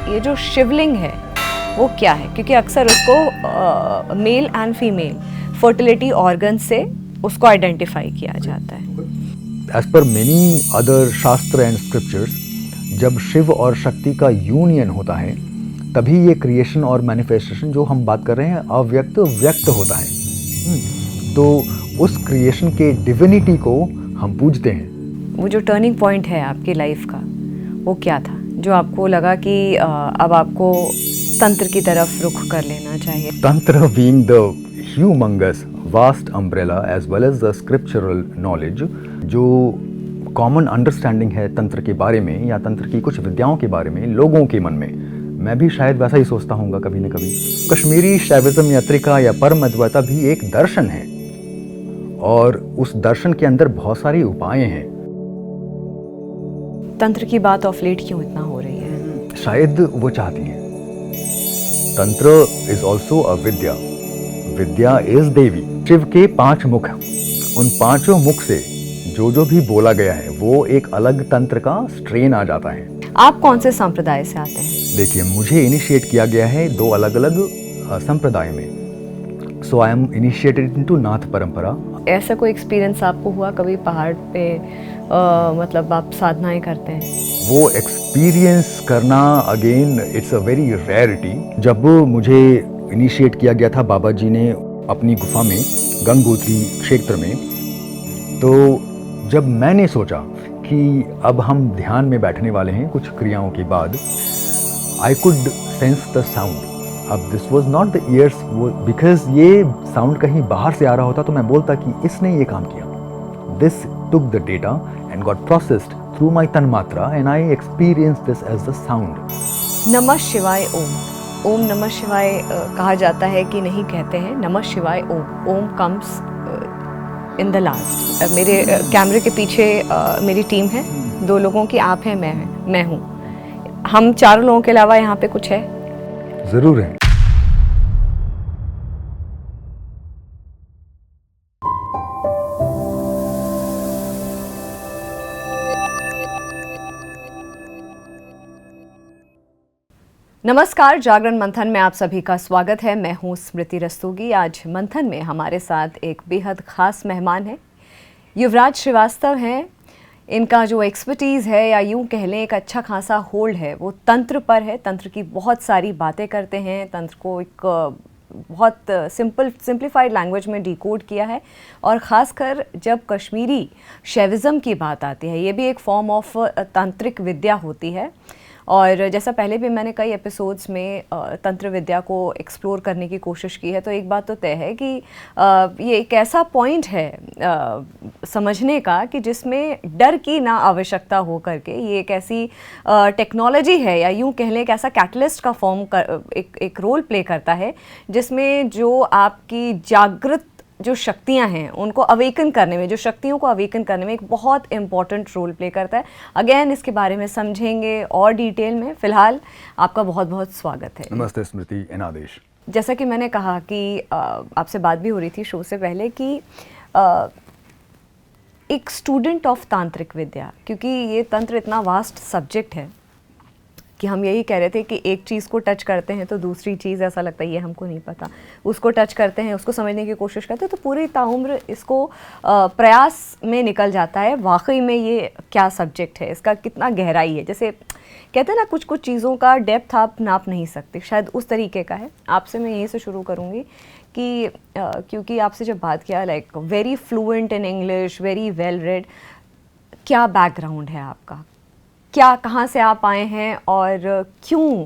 ये जो शिवलिंग है वो क्या है, क्योंकि अक्सर उसको male and female fertility organ से उसको आइडेंटिफाई किया जाता है। एज पर मेनी अदर शास्त्र एंड स्क्रिप्चर्स, जब शिव और शक्ति का यूनियन होता है तभी ये क्रिएशन और मैनिफेस्टेशन जो हम बात कर रहे हैं अव्यक्त व्यक्त होता है। तो उस क्रिएशन के डिविनिटी को हम पूजते हैं। वो जो टर्निंग पॉइंट है आपकी लाइफ का वो क्या था जो आपको लगा कि अब आपको तंत्र की तरफ रुख कर लेना चाहिए? Tantra being the humongous vast umbrella as well as the scriptural knowledge, जो कॉमन अंडरस्टैंडिंग है तंत्र के बारे में या तंत्र की कुछ विद्याओं के बारे में लोगों के मन में, मैं भी शायद वैसा ही सोचता हूँगा कभी न कभी। कश्मीरी शैविज्म या त्रिका या परम अद्वैता भी एक दर्शन है और उस दर्शन के अंदर बहुत सारी उपाय हैं। तंत्र की बात ऑफ लेट क्यों इतना हो रही है? शायद वो चाहती हैं। Tantra is also a vidya, vidya is devi. Shiva के 5 मुख, उन 5 मुख से जो भी बोला गया है वो एक अलग तंत्र का स्ट्रेन आ जाता है। आप कौन से संप्रदाय से आते हैं? देखिए, मुझे इनिशिएट किया गया है 2 अलग अलग संप्रदाय में। सो आई एम इनिशिएटेड इनटू नाथ परंपरा। ऐसा कोई एक्सपीरियंस आपको हुआ कभी पहाड़ पे मतलब आप साधनाएं करते हैं? वो एक्सपीरियंस करना again it's a very rarity. जब मुझे इनिशिएट किया गया था बाबा जी ने अपनी गुफा में गंगोत्री क्षेत्र में, तो जब मैंने सोचा कि अब हम ध्यान में बैठने वाले हैं कुछ क्रियाओं के बाद, I could sense the sound. अब this was not the ears, because ये साउंड कहीं बाहर से आ रहा होता तो मैं बोलता कि इसने ये काम किया। This took the data and got processed through my tanmatra and I experience this as the sound. नमः शिवाय ओम। ओम नमः शिवाय कहा जाता है कि नहीं कहते हैं? नमः शिवाय ओम। ओम कम्स इन द लास्ट। मेरे कैमरे के पीछे मेरी टीम है, 2 लोगों की, आप हैं, मैं हूँ। हम 4 लोगों के अलावा यहाँ पे कुछ है? जरूर है। नमस्कार, जागरण मंथन में आप सभी का स्वागत है। मैं हूँ स्मृति रस्तोगी। आज मंथन में हमारे साथ एक बेहद खास मेहमान है, युवराज श्रीवास्तव हैं। इनका जो एक्सपर्टीज़ है या यूँ कह लें एक अच्छा खासा होल्ड है वो तंत्र पर है। तंत्र की बहुत सारी बातें करते हैं, तंत्र को एक बहुत सिंप्लीफाइड लैंग्वेज में डिकोड किया है। और ख़ासकर जब कश्मीरी शैविज़म की बात आती है, ये भी एक फॉर्म ऑफ तांत्रिक विद्या होती है। और जैसा पहले भी मैंने कई एपिसोड्स में तंत्र विद्या को एक्सप्लोर करने की कोशिश की है, तो एक बात तो तय है कि ये एक ऐसा पॉइंट है समझने का कि जिसमें डर की ना आवश्यकता हो करके ये एक ऐसी टेक्नोलॉजी है या यूँ कह लें एक ऐसा कैटलिस्ट का फॉर्म एक रोल प्ले करता है, जिसमें जो आपकी जागृत जो शक्तियां हैं उनको अवेकन करने में, जो शक्तियों को अवेकन करने में एक बहुत इंपॉर्टेंट रोल प्ले करता है। अगेन इसके बारे में समझेंगे और डिटेल में। फिलहाल आपका बहुत बहुत स्वागत है। नमस्ते स्मृति एंड आदेश। जैसा कि मैंने कहा कि आपसे बात भी हो रही थी शो से पहले कि एक स्टूडेंट ऑफ तांत्रिक विद्या, क्योंकि ये तंत्र इतना वास्ट सब्जेक्ट है कि हम यही कह रहे थे कि एक चीज़ को टच करते हैं तो दूसरी चीज़ ऐसा लगता है ये हमको नहीं पता, उसको टच करते हैं, उसको समझने की कोशिश करते हैं, तो पूरी ताउम्र इसको प्रयास में निकल जाता है वाकई में ये क्या सब्जेक्ट है, इसका कितना गहराई है। जैसे कहते हैं ना, कुछ कुछ चीज़ों का डेप्थ आप नाप नहीं सकते, शायद उस तरीके का है। आपसे मैं यहीं से शुरू करूँगी कि क्योंकि आपसे जब बात किया like very fluent in English, very well read, क्या बैकग्राउंड है आपका, क्या, कहाँ से आप आए हैं और क्यों,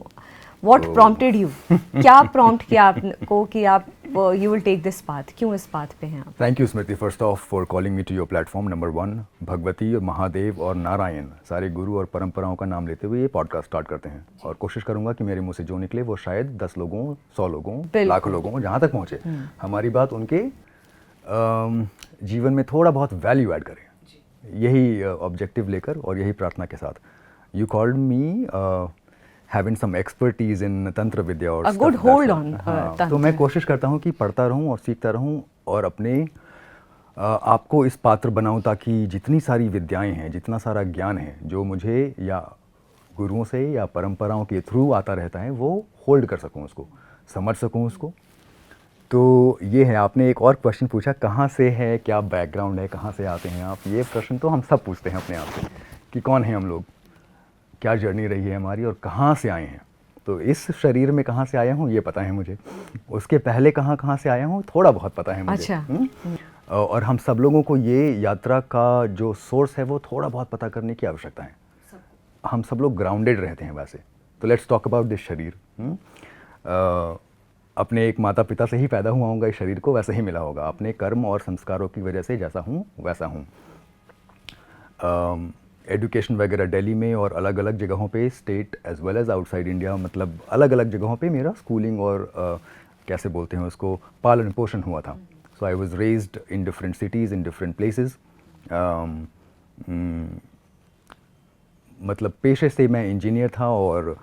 व्हाट प्रॉम्प्टेड यू, क्या प्रॉम्प्ट किया आपको कि आप you will take this path, क्यों इस पाथ पे हैं आप? Thank you Smriti, first of for calling me to your platform. Number 1, Bhagwati और महादेव और नारायण, सारे गुरु और परंपराओं का नाम लेते हुए ये पॉडकास्ट स्टार्ट करते हैं और कोशिश करूंगा कि मेरे मुंह से जो निकले वो शायद 10 लोगों, 100 लोगों, लाखों लोगों, जहाँ तक पहुँचे, हमारी बात उनके जीवन में थोड़ा बहुत वैल्यू ऐड करें, यही ऑब्जेक्टिव लेकर और यही प्रार्थना के साथ। You called me having some expertise in तंत्र विद्या और a good hold on तंत्र। तो मैं कोशिश करता हूँ कि पढ़ता रहूँ और सीखता रहूँ और अपने आपको इस पात्र बनाऊँ ताकि जितनी सारी विद्याएं हैं, जितना सारा ज्ञान है जो मुझे या गुरुओं से या परंपराओं के थ्रू आता रहता है वो होल्ड कर सकूं, उसको समझ सकूं उसको। तो ये है। आपने एक और क्वेश्चन पूछा, कहाँ से है, क्या बैकग्राउंड है, कहाँ से आते हैं आप। ये प्रश्न तो हम सब पूछते हैं अपने आप से कि कौन है हम लोग, क्या जर्नी रही है हमारी और कहाँ से आए हैं। तो इस शरीर में कहाँ से आया हूँ ये पता है मुझे, उसके पहले कहाँ कहाँ से आया हूँ थोड़ा बहुत पता है मुझे। अच्छा। और हम सब लोगों को ये यात्रा का जो सोर्स है वो थोड़ा बहुत पता करने की आवश्यकता है। हम सब लोग ग्राउंडेड रहते हैं वैसे तो। लेट्स टॉक अबाउट दिस शरीर। अपने एक माता पिता से ही पैदा हुआ होगा, इस शरीर को वैसे ही मिला होगा। अपने कर्म और संस्कारों की वजह से जैसा हूँ वैसा हूँ। एजुकेशन वगैरह दिल्ली में और अलग अलग जगहों पे, state as well as outside India, मतलब अलग अलग जगहों पे मेरा स्कूलिंग और कैसे बोलते हैं उसको, पालन पोषण हुआ था। So I was raised in different cities, in different places. मतलब पेशे से मैं इंजीनियर था और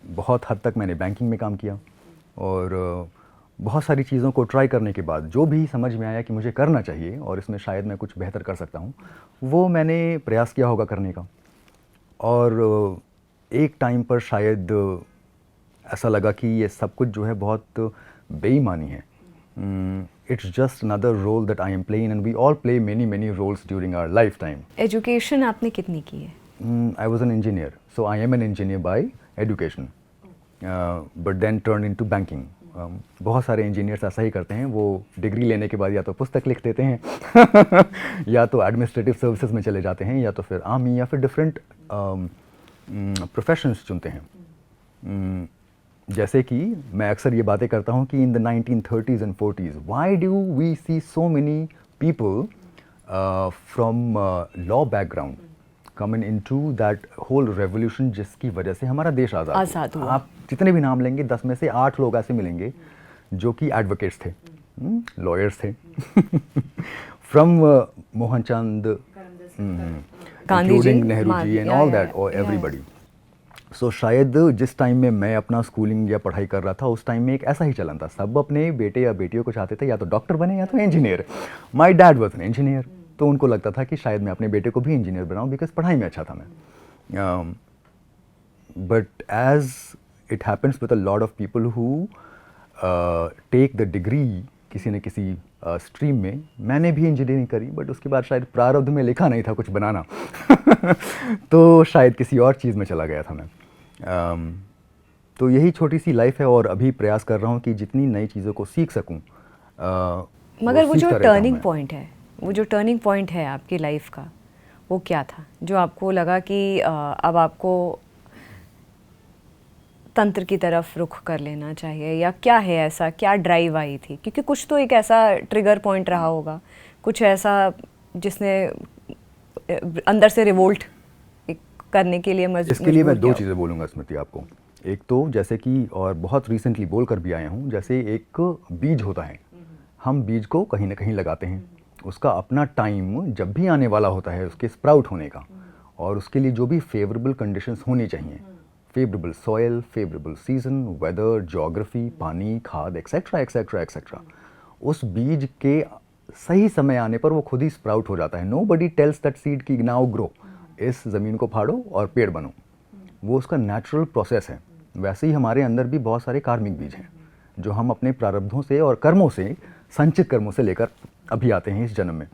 बहुत हद तक मैंने बैंकिंग में काम किया और बहुत सारी चीज़ों को ट्राई करने के बाद जो भी समझ में आया कि मुझे करना चाहिए और इसमें शायद मैं कुछ बेहतर कर सकता हूँ, वो मैंने प्रयास किया होगा करने का। और एक टाइम पर शायद ऐसा लगा कि ये सब कुछ जो है बहुत बेईमानी है। It's just another role that I am playing and we all play many roles during our lifetime. Education आपने कितनी की है? I was an engineer, so I am an engineer by education, but then turned into banking. बहुत सारे engineers ऐसा ही करते हैं, वो डिग्री लेने के बाद या तो पुस्तक लिख देते हैं या तो एडमिनिस्ट्रेटिव सर्विसेज में चले जाते हैं या तो फिर आर्मी या फिर डिफरेंट प्रोफेशंस चुनते हैं। जैसे कि मैं अक्सर ये बातें करता हूँ कि in the 1930s and 40s, why do we see so many people from law background coming into that whole revolution जिसकी वजह से हमारा देश आज़ाद हुआ। आप जितने भी नाम लेंगे 10 में से 8 लोग ऐसे मिलेंगे जो कि एडवोकेट्स थे, लॉयर्स थे from Mohanchand, including Nehru ji and all that और एवरीबडी। सो शायद जिस टाइम में मैं अपना स्कूलिंग या पढ़ाई कर रहा था उस टाइम में एक ऐसा ही चलन था, सब अपने बेटे या बेटियों को चाहते थे या तो डॉक्टर बने या तो engineer. My dad was an engineer, तो उनको लगता था कि शायद मैं अपने बेटे को भी इंजीनियर बनाऊं बिकॉज पढ़ाई में अच्छा था मैं। But as it happens with a lot of people who take the degree किसी न किसी स्ट्रीम में, मैंने भी इंजीनियरिंग करी बट उसके बाद शायद प्रारब्ध में लिखा नहीं था कुछ बनाना तो शायद किसी और चीज़ में चला गया था मैं। तो यही छोटी सी लाइफ है और अभी प्रयास कर रहा हूँ कि जितनी नई चीज़ों को सीख सकूँ। मगर वो जो टर्निंग पॉइंट है, वो जो टर्निंग पॉइंट है आपकी लाइफ का, वो क्या था जो आपको लगा कि अब आपको तंत्र की तरफ रुख कर लेना चाहिए, या क्या है ऐसा, क्या ड्राइव आई थी? क्योंकि कुछ तो एक ऐसा ट्रिगर पॉइंट रहा होगा, कुछ ऐसा जिसने अंदर से रिवोल्ट करने के लिए मजबूर। इसके लिए मैं 2 चीज़ें बोलूँगा स्मृति आपको। एक तो जैसे कि, और बहुत रिसेंटली बोल कर भी आया हूँ, जैसे एक बीज होता है, हम बीज को कहीं ना कहीं लगाते हैं, उसका अपना टाइम जब भी आने वाला होता है उसके स्प्राउट होने का, और उसके लिए जो भी फेवरेबल कंडीशंस होनी चाहिए, favourable soil, favourable season, weather, geography, पानी, खाद, एक्सेट्रा एक्सेट्रा एक्सेट्रा, उस बीज के सही समय आने पर वो खुद ही स्प्राउट हो जाता है। नोबडी टेल्स दैट सीड की नाउ ग्रो, इस ज़मीन को फाड़ो और पेड़ बनो, वो उसका नेचुरल प्रोसेस है। वैसे ही हमारे अंदर भी बहुत सारे कार्मिक बीज हैं जो हम अपने प्रारब्धों से और कर्मों से, संचित कर्मों से लेकर अभी आते हैं इस जन्म में।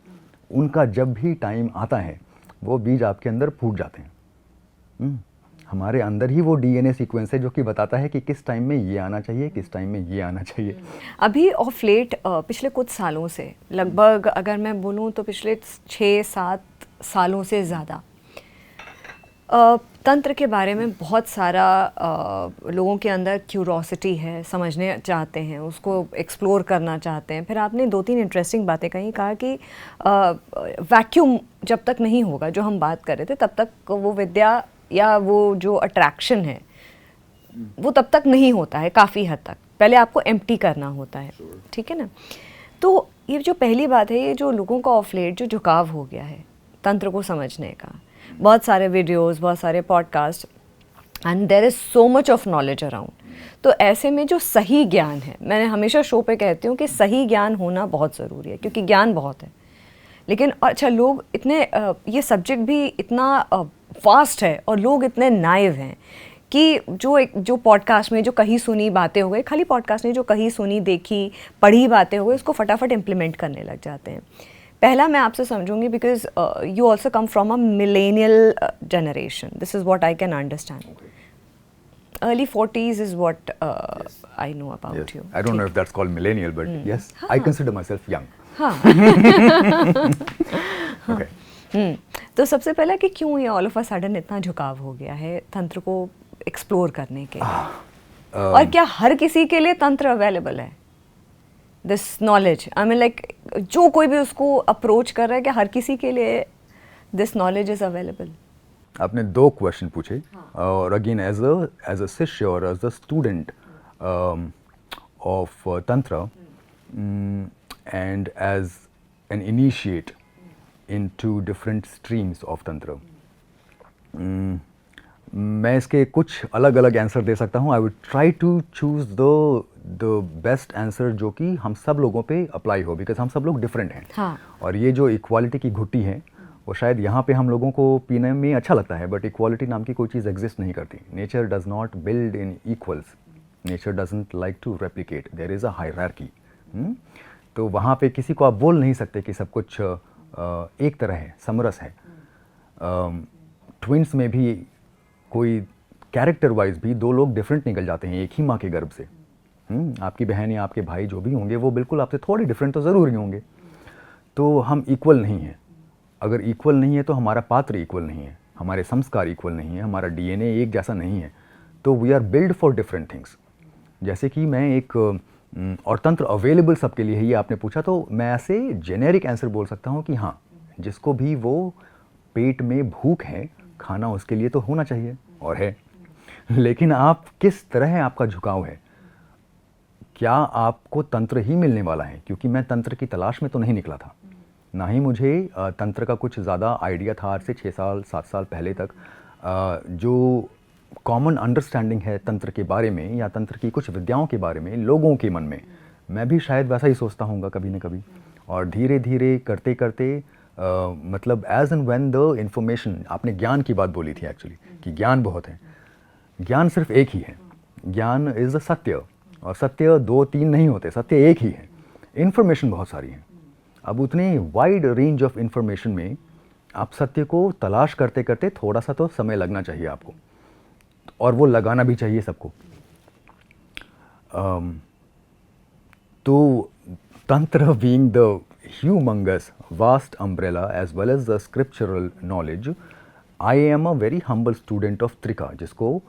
उनका जब भी टाइम आता है वो बीज आपके अंदर फूट जाते हैं। हमारे अंदर ही वो डीएनए सीक्वेंस है जो कि बताता है कि किस टाइम में ये आना चाहिए, किस टाइम में ये आना चाहिए। अभी ऑफ लेट पिछले कुछ सालों से, लगभग अगर मैं बोलूँ तो पिछले 6-7 सालों से ज़्यादा तंत्र के बारे में बहुत सारा लोगों के अंदर क्यूरोसिटी है, समझने चाहते हैं, उसको एक्सप्लोर करना चाहते हैं। फिर आपने 2-3 इंटरेस्टिंग बातें कहा कि वैक्यूम जब तक नहीं होगा, जो हम बात कर रहे थे, तब तक वो विद्या या वो जो अट्रैक्शन है वो तब तक नहीं होता है, काफ़ी हद तक पहले आपको एम्प्टी करना होता है। ठीक है ना? तो ये जो पहली बात है, ये जो लोगों का ऑफ लेट जो झुकाव हो गया है तंत्र को समझने का, बहुत सारे वीडियोस, बहुत सारे podcast, and there is so much of knowledge around. तो ऐसे में जो सही ज्ञान है, मैंने हमेशा शो पे कहती हूँ कि सही ज्ञान होना बहुत ज़रूरी है, क्योंकि ज्ञान बहुत है, लेकिन अच्छा लोग इतने ये सब्जेक्ट भी इतना वास्ट है और लोग इतने नाइव हैं कि जो पॉडकास्ट में जो कहीं सुनी बातें हो गई, खाली पॉडकास्ट नहीं, जो कहीं सुनी देखी पढ़ी बातें हो गई, उसको फटाफट इम्प्लीमेंट करने लग जाते हैं। पहला मैं आपसे समझूंगी because you also come from a millennial generation, this is what I can understand. Early 40s is what I know about Yes. you. I don't know if that's called millennial, but yes, I consider myself young. हाँ. Okay. तो सबसे पहला कि क्यों ये all of a sudden इतना झुकाव हो गया है तंत्र को एक्सप्लोर करने के लिए? और क्या हर किसी के लिए तंत्र अवेलेबल है? This knowledge, I mean like जो कोई भी उसको अप्रोच कर रहा है, क्या हर किसी के लिए दिस नॉलेज इज अवेलेबल? आपने दो क्वेश्चन पूछे और अगेन एज अ शिष्य और as a student of tantra and as an initiate into different streams of tantra, मैं इसके कुछ अलग अलग आंसर दे सकता हूँ. I would try to choose the best answer जो कि हम सब लोगों पे अप्लाई हो, बिकॉज हम सब लोग डिफरेंट हैं. हाँ. और ये जो इक्वालिटी की घुट्टी है वो शायद यहाँ पे हम लोगों को पीने में अच्छा लगता है, बट इक्वालिटी नाम की कोई चीज़ एग्जिस्ट नहीं करती. Nature does not build in equals, nature doesn't like to replicate, there is a hierarchy. तो वहाँ पे किसी को आप बोल नहीं सकते कि सब कुछ एक तरह है, समरस है. ट्विंस में भी कोई कैरेक्टर वाइज भी दो लोग डिफरेंट निकल जाते हैं एक ही माँ के गर्भ से. आपकी बहन या आपके भाई जो भी होंगे वो बिल्कुल आपसे थोड़े डिफरेंट तो ज़रूर ही होंगे. तो हम इक्वल नहीं हैं. अगर इक्वल नहीं है तो हमारा पात्र इक्वल नहीं है, हमारे संस्कार इक्वल नहीं है, हमारा डीएनए एक जैसा नहीं है. तो we are build for different things. जैसे कि मैं एक और तंत्र अवेलेबल सबके लिए है ये आपने पूछा, तो मैं ऐसे जेनेरिक आंसर बोल सकता हूँ कि हाँ, जिसको भी वो पेट में भूख है, खाना उसके लिए तो होना चाहिए और है. लेकिन आप किस तरह आपका झुकाव है, क्या आपको तंत्र ही मिलने वाला है? क्योंकि मैं तंत्र की तलाश में तो नहीं निकला था, ना ही मुझे तंत्र का कुछ ज़्यादा आइडिया था. आज से 6 साल 7 साल पहले तक जो कॉमन अंडरस्टैंडिंग है तंत्र के बारे में या तंत्र की कुछ विद्याओं के बारे में लोगों के मन में, मैं भी शायद वैसा ही सोचता हूँगा कभी ना कभी. और धीरे धीरे करते करते मतलब as and when the information, आपने ज्ञान की बात बोली थी एक्चुअली कि ज्ञान बहुत है. ज्ञान सिर्फ एक ही है, ज्ञान इज़ द सत्य. और सत्य 2-3 नहीं होते, सत्य एक ही है. इन्फॉर्मेशन बहुत सारी है. अब उतने वाइड रेंज ऑफ इंफॉर्मेशन में आप सत्य को तलाश करते करते थोड़ा सा तो समय लगना चाहिए आपको, और वो लगाना भी चाहिए सबको. तो tantra being the humongous vast umbrella as well as the scriptural knowledge, I am a very humble student of Trika, जिसको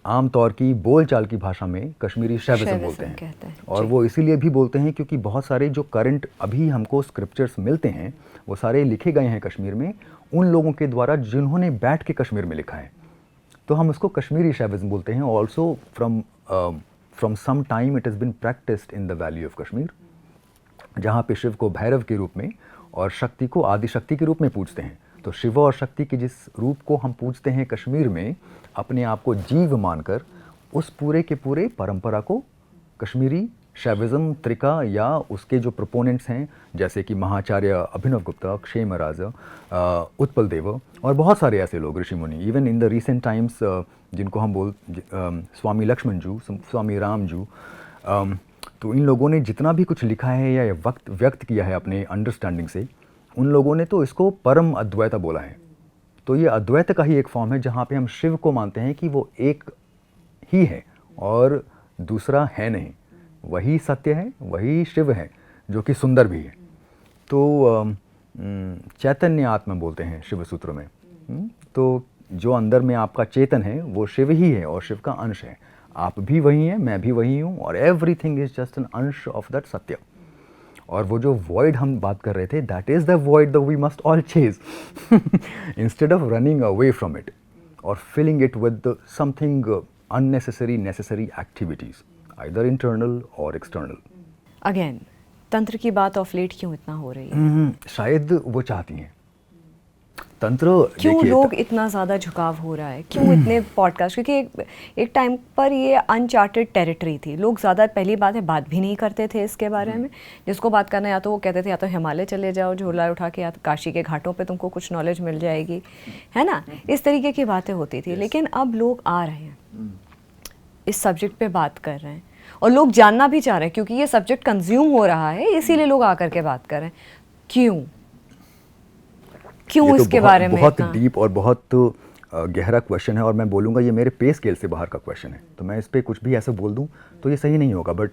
आम तौर की बोलचाल की भाषा में कश्मीरी शैविज्म बोलते हैं. और वो इसीलिए भी बोलते हैं क्योंकि बहुत सारे जो करंट अभी हमको स्क्रिप्चर्स मिलते हैं वो सारे लिखे गए हैं कश्मीर में उन लोगों के द्वारा जिन्होंने बैठ के कश्मीर में लिखा है. तो हम उसको कश्मीरी शैविज्म बोलते हैं. Also from some time it has been practised in the valley of Kashmir, जहाँ पे शिव को भैरव के रूप में और शक्ति को आदिशक्ति के रूप में पूजते हैं. तो शिव और शक्ति के जिस रूप को हम पूजते हैं कश्मीर में, अपने आप को जीव मानकर, उस पूरे के पूरे परंपरा को कश्मीरी शैविज्म, त्रिका या उसके जो प्रोपोनेंट्स हैं जैसे कि महाचार्य अभिनव गुप्ता, क्षेमराज, उत्पल देव और बहुत सारे ऐसे लोग, ऋषि मुनि, even in the recent times जिनको हम स्वामी लक्ष्मण जू, स्वामी राम जू, तो इन लोगों ने जितना भी कुछ लिखा है या व्यक्त किया है अपने अंडरस्टैंडिंग से, उन लोगों ने तो इसको परम अद्वैत बोला है. तो ये अद्वैत का ही एक फॉर्म है जहाँ पे हम शिव को मानते हैं कि वो एक ही है और दूसरा है नहीं. वही सत्य है, वही शिव है जो कि सुंदर भी है. तो चैतन्य आत्मा बोलते हैं शिव सूत्र में. तो जो अंदर में आपका चेतन है वो शिव ही है और शिव का अंश है. आप भी वही हैं, मैं भी वही हूँ, और एवरीथिंग इज जस्ट एन अंश ऑफ दैट सत्य. और वो जो वॉइड हम बात कर रहे थे, that is the void that we must all chase instead of running away from it और filling it with something unnecessary necessary activities, either internal or external. Again, तंत्र की बात ऑफ लेट क्यों इतना हो रही है? शायद वो चाहती हैं तंत्र क्यों देखिए, लोग इतना ज़्यादा झुकाव हो रहा है, क्यों इतने पॉडकास्ट, क्योंकि एक टाइम पर ये अनचार्टेड टेरिटरी थी, लोग ज़्यादा, पहली बात है, बात भी नहीं करते थे इसके बारे में। जिसको बात करना, या तो वो कहते थे या तो हिमालय चले जाओ झोला उठा के, या तो काशी के घाटों पे तुमको कुछ नॉलेज मिल जाएगी, है ना, इस तरीके की बातें होती थी। लेकिन अब लोग आ रहे हैं, इस सब्जेक्ट पे बात कर रहे हैं, और लोग जानना भी चाह रहे हैं, क्योंकि ये सब्जेक्ट कंज्यूम हो रहा है, इसीलिए लोग आकर के बात कर रहे हैं। क्यों ये तो इसके बारे में बहुत इतना? डीप और बहुत गहरा क्वेश्चन है, और मैं बोलूँगा ये मेरे पे स्केल से बाहर का क्वेश्चन है, तो मैं इस पर कुछ भी ऐसे बोल दूँ तो ये सही नहीं होगा। बट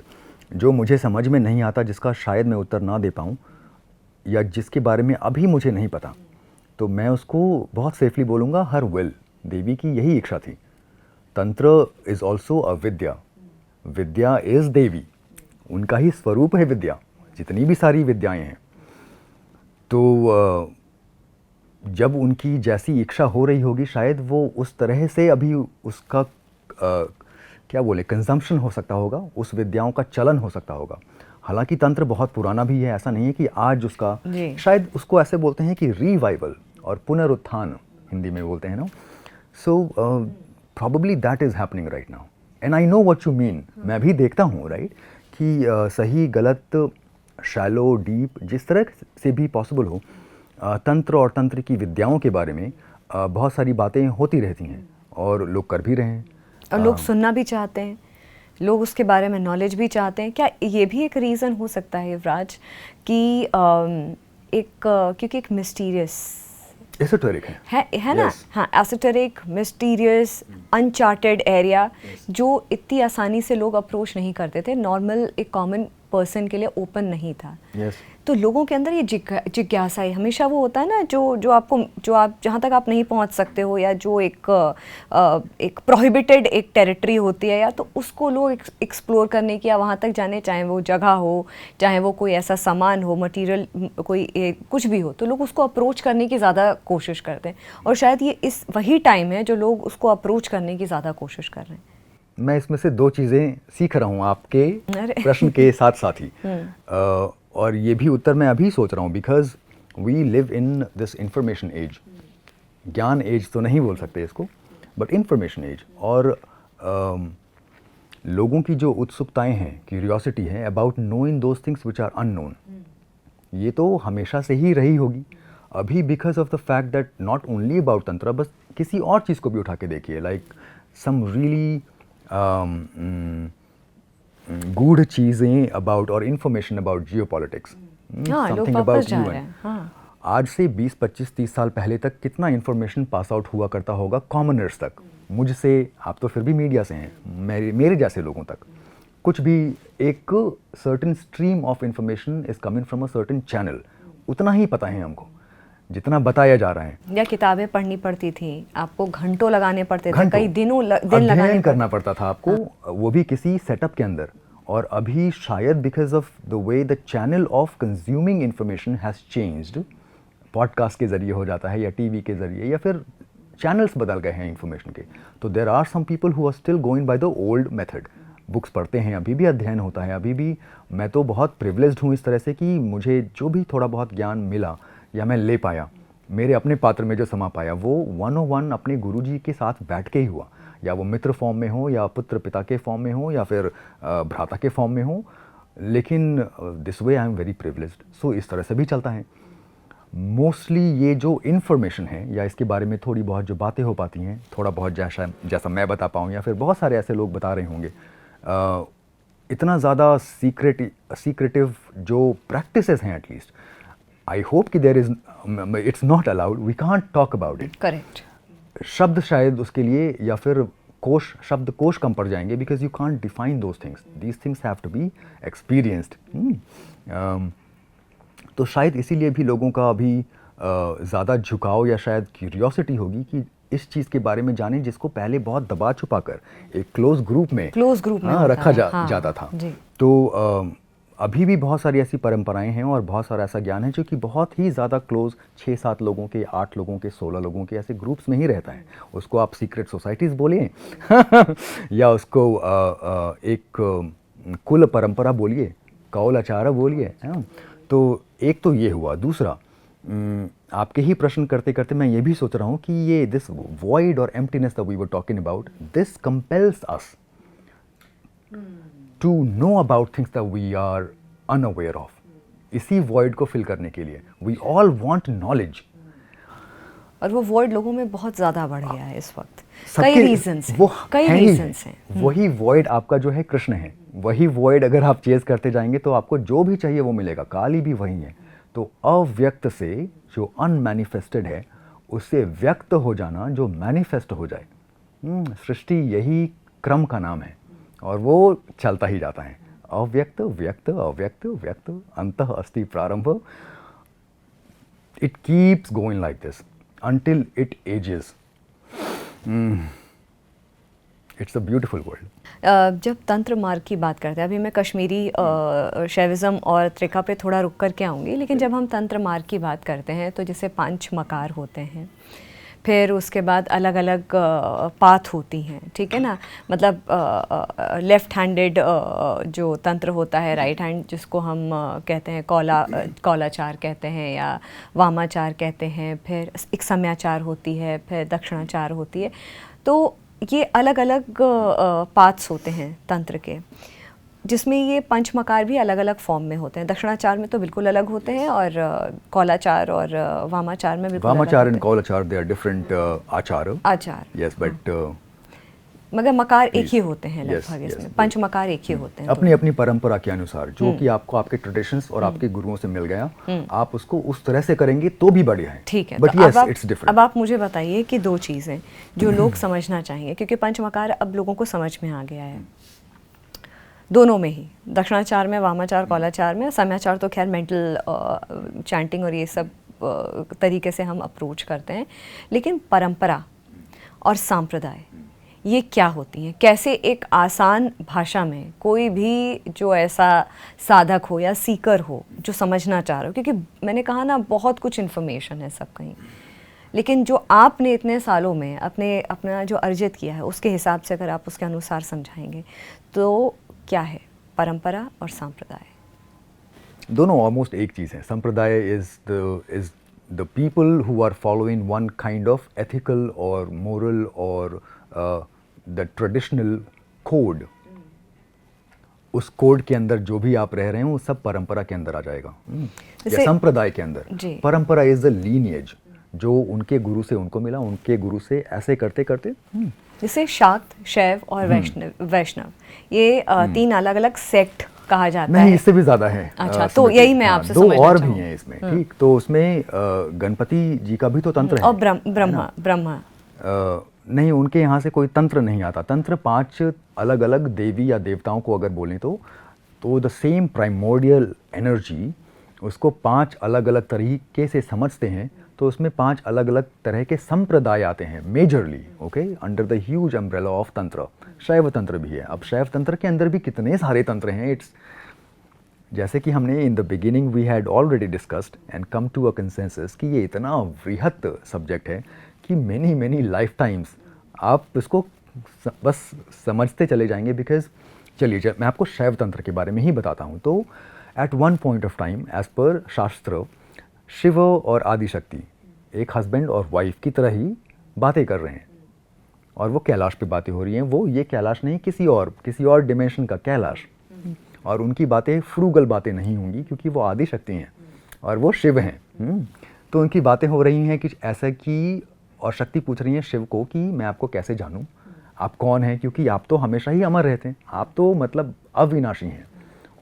जो मुझे समझ में नहीं आता, जिसका शायद मैं उत्तर ना दे पाऊँ, या जिसके बारे में अभी मुझे नहीं पता, तो मैं उसको बहुत सेफली बोलूँगा, हर विल देवी की यही इच्छा थी। Tantra is also a vidya, vidya is devi, उनका ही स्वरूप है विद्या, जितनी भी सारी विद्याएं हैं। तो जब उनकी जैसी इच्छा हो रही होगी, शायद वो उस तरह से अभी उसका क्या बोले, कंजम्पशन हो सकता होगा, उस विद्याओं का चलन हो सकता होगा। हालांकि तंत्र बहुत पुराना भी है, ऐसा नहीं है कि आज उसका, शायद उसको ऐसे बोलते हैं कि रिवाइवल और पुनरुत्थान हिंदी में बोलते हैं ना। So probably that is happening right now, and I know what you mean. मैं भी देखता हूँ राइट कि सही गलत, शैलो डीप, जिस तरह से भी पॉसिबल हो, तंत्र और तंत्र की विद्याओं के बारे में बहुत सारी बातें होती रहती हैं, और लोग कर भी रहे हैं, और लोग सुनना भी चाहते हैं, लोग उसके बारे में नॉलेज भी चाहते हैं। क्या ये भी एक रीज़न हो सकता है युवराज कि क्योंकि एक मिस्टीरियस एसोटेरिक है ना, हाँ, एसोटेरिक, मिस्टीरियस, अनचार्टेड एरिया, जो इतनी आसानी से लोग अप्रोच नहीं करते थे, नॉर्मल एक कॉमन पर्सन के लिए ओपन नहीं था। तो लोगों के अंदर ये जिज्ञासा है, हमेशा वो होता है ना, जो आप जहाँ तक आप नहीं पहुँच सकते हो, या जो एक प्रोहिबिटेड एक टेरिटरी होती है, या तो उसको लोग एक्सप्लोर करने की, या वहाँ तक जाने, चाहे वो जगह हो, चाहे वो कोई ऐसा सामान हो, मटेरियल, कोई कुछ भी हो, तो लोग उसको अप्रोच करने की ज़्यादा कोशिश करते हैं। और शायद ये वही टाइम है जो लोग उसको अप्रोच करने की ज़्यादा कोशिश कर रहे हैं। मैं इसमें से दो चीज़ें सीख रहा हूँ आपके प्रश्न के साथ साथ ही, और ये भी उत्तर मैं अभी सोच रहा हूँ, because we live in this information age. ज्ञान एज तो नहीं बोल सकते इसको, बट इंफॉर्मेशन एज। और लोगों की जो उत्सुकताएं हैं, क्यूरियोसिटी है about knowing those things which are unknown, ये तो हमेशा से ही रही होगी। अभी because of the fact that not only about tantra, बस किसी और चीज़ को भी उठा के देखिए, लाइक सम रियली गूढ़ चीज़ें अबाउट और information about Jio politics, something about UN. आज से 20, 25, 30 साल पहले तक कितना इन्फॉर्मेशन पास आउट हुआ करता होगा कॉमनर्स तक, मुझसे, आप तो फिर भी मीडिया से हैं, मेरे जैसे लोगों तक, कुछ भी एक certain stream of information is coming from a certain channel, उतना ही पता है हमको जितना बताया जा रहा है। या किताबें पढ़नी पड़ती थी, आपको घंटों लगाने पड़ते थे, कई दिन लगाने करना पड़ता था आपको, वो भी किसी सेटअप के अंदर। और अभी शायद because of the way the channel of consuming information has changed, podcast के ज़रिए हो जाता है, या टीवी के ज़रिए, या फिर चैनल्स बदल गए हैं इंफॉर्मेशन के, तो there are some people who are still going by the old method. Books पढ़ते हैं, अभी भी अध्ययन होता है, अभी भी। मैं तो बहुत प्रिविलेज्ड हूँ इस तरह से कि मुझे जो भी थोड़ा बहुत ज्ञान मिला या मैं ले पाया, मेरे अपने पात्र में जो समा पाया, वो 101 अपने गुरुजी के साथ बैठ के ही हुआ, या वो मित्र फॉर्म में हो, या पुत्र पिता के फॉर्म में हो, या फिर भ्राता के फॉर्म में हो। लेकिन this way I am very privileged, so इस तरह से भी चलता है। मोस्टली ये जो इन्फॉर्मेशन है, या इसके बारे में थोड़ी बहुत जो बातें हो पाती हैं, थोड़ा बहुत जैसा मैं बता पाऊँ, या फिर बहुत सारे ऐसे लोग बता रहे होंगे, इतना ज़्यादा सीक्रेटिव जो प्रैक्टिसेस हैं, एटलीस्ट आई होप कि there is, it's not allowed, we can't talk about it. Correct. शब्द शायद उसके लिए, या फिर कोश, शब्द कोश कम पड़ जाएंगे, because you can't define those things, these things have to be experienced. तो शायद इसीलिए भी लोगों का अभी ज़्यादा झुकाव, या शायद क्यूरियोसिटी होगी कि इस चीज़ के बारे में जानें, जिसको पहले बहुत दबा छुपा कर एक क्लोज ग्रुप में रखा जाता था। तो अभी भी बहुत सारी ऐसी परंपराएं हैं, और बहुत सारा ऐसा ज्ञान है जो कि बहुत ही ज़्यादा क्लोज 6-7 लोगों के, 8 लोगों के, 16 लोगों के ऐसे ग्रुप्स में ही रहता है। उसको आप सीक्रेट सोसाइटीज़ बोलिए या उसको एक कुल परंपरा बोलिए, कौल आचार बोलिए। तो एक तो ये हुआ। दूसरा, आपके ही प्रश्न करते करते मैं ये भी सोच रहा हूँ कि ये दिस void और emptiness that we were talking about, this compels us to know about things that we are unaware of. इसी void को fill करने के लिए we all want knowledge. और वो void लोगों में बहुत ज़्यादा बढ़ गया है इस वक्त। सबके- कई रीजंस हैं, वो कई है ही रीजंस हैं। वही void आपका जो है कृष्ण है, वही void अगर आप चेज करते जाएंगे तो आपको जो भी चाहिए वो मिलेगा। काली भी वही है। तो अव्यक्त से जो अनमैनिफेस्टेड है उससे व्यक्त हो जाना जो मैनिफेस्ट हो जाए, सृष्टि यही क्रम का नाम है और वो चलता ही जाता है। अव्यक्त व्यक्त अव्यक्त व्यक्त अंतः अस्ति प्रारंभ, it keeps going like this until it ages. It's a beautiful world. जब तंत्र मार्ग की बात करते हैं, अभी मैं कश्मीरी शैविज़म और त्रिका पे थोड़ा रुक कर के आऊँगी, लेकिन जब हम तंत्र मार्ग की बात करते हैं तो जैसे 5 मकार होते हैं, फिर उसके बाद अलग अलग पाथ होती हैं, ठीक है ना। मतलब लेफ़्ट हैंडेड जो तंत्र होता है, राइट हैंड जिसको हम कहते हैं कौलाचार कहते हैं या वामाचार कहते हैं, फिर एक सम्याचार होती है, फिर दक्षिणाचार होती है। तो ये अलग अलग पाथ्स होते हैं तंत्र के, जिसमें ये पंचमकार भी अलग अलग फॉर्म में होते हैं। दक्षिणाचार में तो बिल्कुल अलग होते हैं और कौलाचार और वामाचार में बिल्कुल वामाचार एंड कौलाचार दे आर डिफरेंट आचार। यस, बट मगर मकार एक ही होते हैं yes, लगभग yes, इसमें पंचमकार एक ही होते हैं। अपनी अपनी परंपरा के अनुसार जो कि आपको आपके ट्रेडिशंस और आपके गुरुओं से मिल गया, आप उसको उस तरह से करेंगे तो भी बढ़िया है। ठीक है, बट तो यस इट्स डिफरेंट। अब आप मुझे बताइए कि 2 चीज़ें जो लोग समझना चाहिए, क्योंकि पंचमकार अब लोगों को समझ में आ गया है दोनों में ही, दक्षिणाचार में, वामाचार, कौलाचार में। सम्याचार तो खैर मेंटल चैंटिंग और ये सब तरीके से हम अप्रोच करते हैं, लेकिन परंपरा और सांप्रदाय ये क्या होती हैं? कैसे एक आसान भाषा में कोई भी जो ऐसा साधक हो या सीकर हो जो समझना चाह रहा हो, क्योंकि मैंने कहा ना बहुत कुछ इन्फॉर्मेशन है सब कहीं, लेकिन जो आपने इतने सालों में अपना जो अर्जित किया है उसके हिसाब से अगर आप उसके अनुसार समझाएंगे तो क्या है परंपरा और सांप्रदाय? दोनों ऑलमोस्ट एक चीज़ है। Sampradaya is the people who are following one kind of ethical और मोरल और द ट्रेडिशनल कोड। उस कोड के अंदर जो भी आप रह रहे हैं वो सब परंपरा के अंदर आ जाएगा। या संप्रदाय के अंदर परंपरा इज द लीनिएज जो उनके गुरु से उनको मिला, उनके गुरु से ऐसे करते करते जैसे शाक्त, शैव और वैष्णव ये 3 अलग अलग सेक्ट कहा जाता है। नहीं, इससे भी ज्यादा है। अच्छा, तो यही मैं आपसे 2 और भी हैं इसमें, ठीक। तो उसमें गणपति जी का भी तो तंत्र है और ब्रह्मा नहीं, उनके यहाँ से कोई तंत्र नहीं आता। तंत्र 5 अलग अलग देवी या देवताओं को अगर बोलें तो द सेम प्राइमोर्डियल एनर्जी उसको 5 अलग अलग तरीके से समझते हैं, तो उसमें 5 अलग अलग तरह के संप्रदाय आते हैं majorly, okay, under the huge umbrella of तंत्र। शैव तंत्र भी है। अब शैव तंत्र के अंदर भी कितने सारे तंत्र हैं। इट्स जैसे कि हमने in the beginning we had already discussed and come to a consensus कि ये इतना वृहत सब्जेक्ट है कि मेनी लाइफ टाइम्स आप इसको बस समझते चले जाएंगे। बिकॉज चलिए मैं आपको शैव तंत्र के बारे में ही बताता हूँ। तो at one point of time as per shastra Shiv और आदिशक्ति एक हस्बैंड और वाइफ की तरह ही बातें कर रहे हैं और वो कैलाश पे बातें हो रही हैं। वो ये कैलाश नहीं, किसी और डिमेंशन का कैलाश। और उनकी बातें फ्रूगल बातें नहीं होंगी क्योंकि वो आदिशक्ति हैं और वो शिव हैं। तो उनकी बातें हो रही हैं कि ऐसा कि, और शक्ति पूछ रही है शिव को कि मैं आपको कैसे जानूं, आप कौन हैं, क्योंकि आप तो हमेशा ही अमर रहते हैं, आप तो मतलब अविनाशी हैं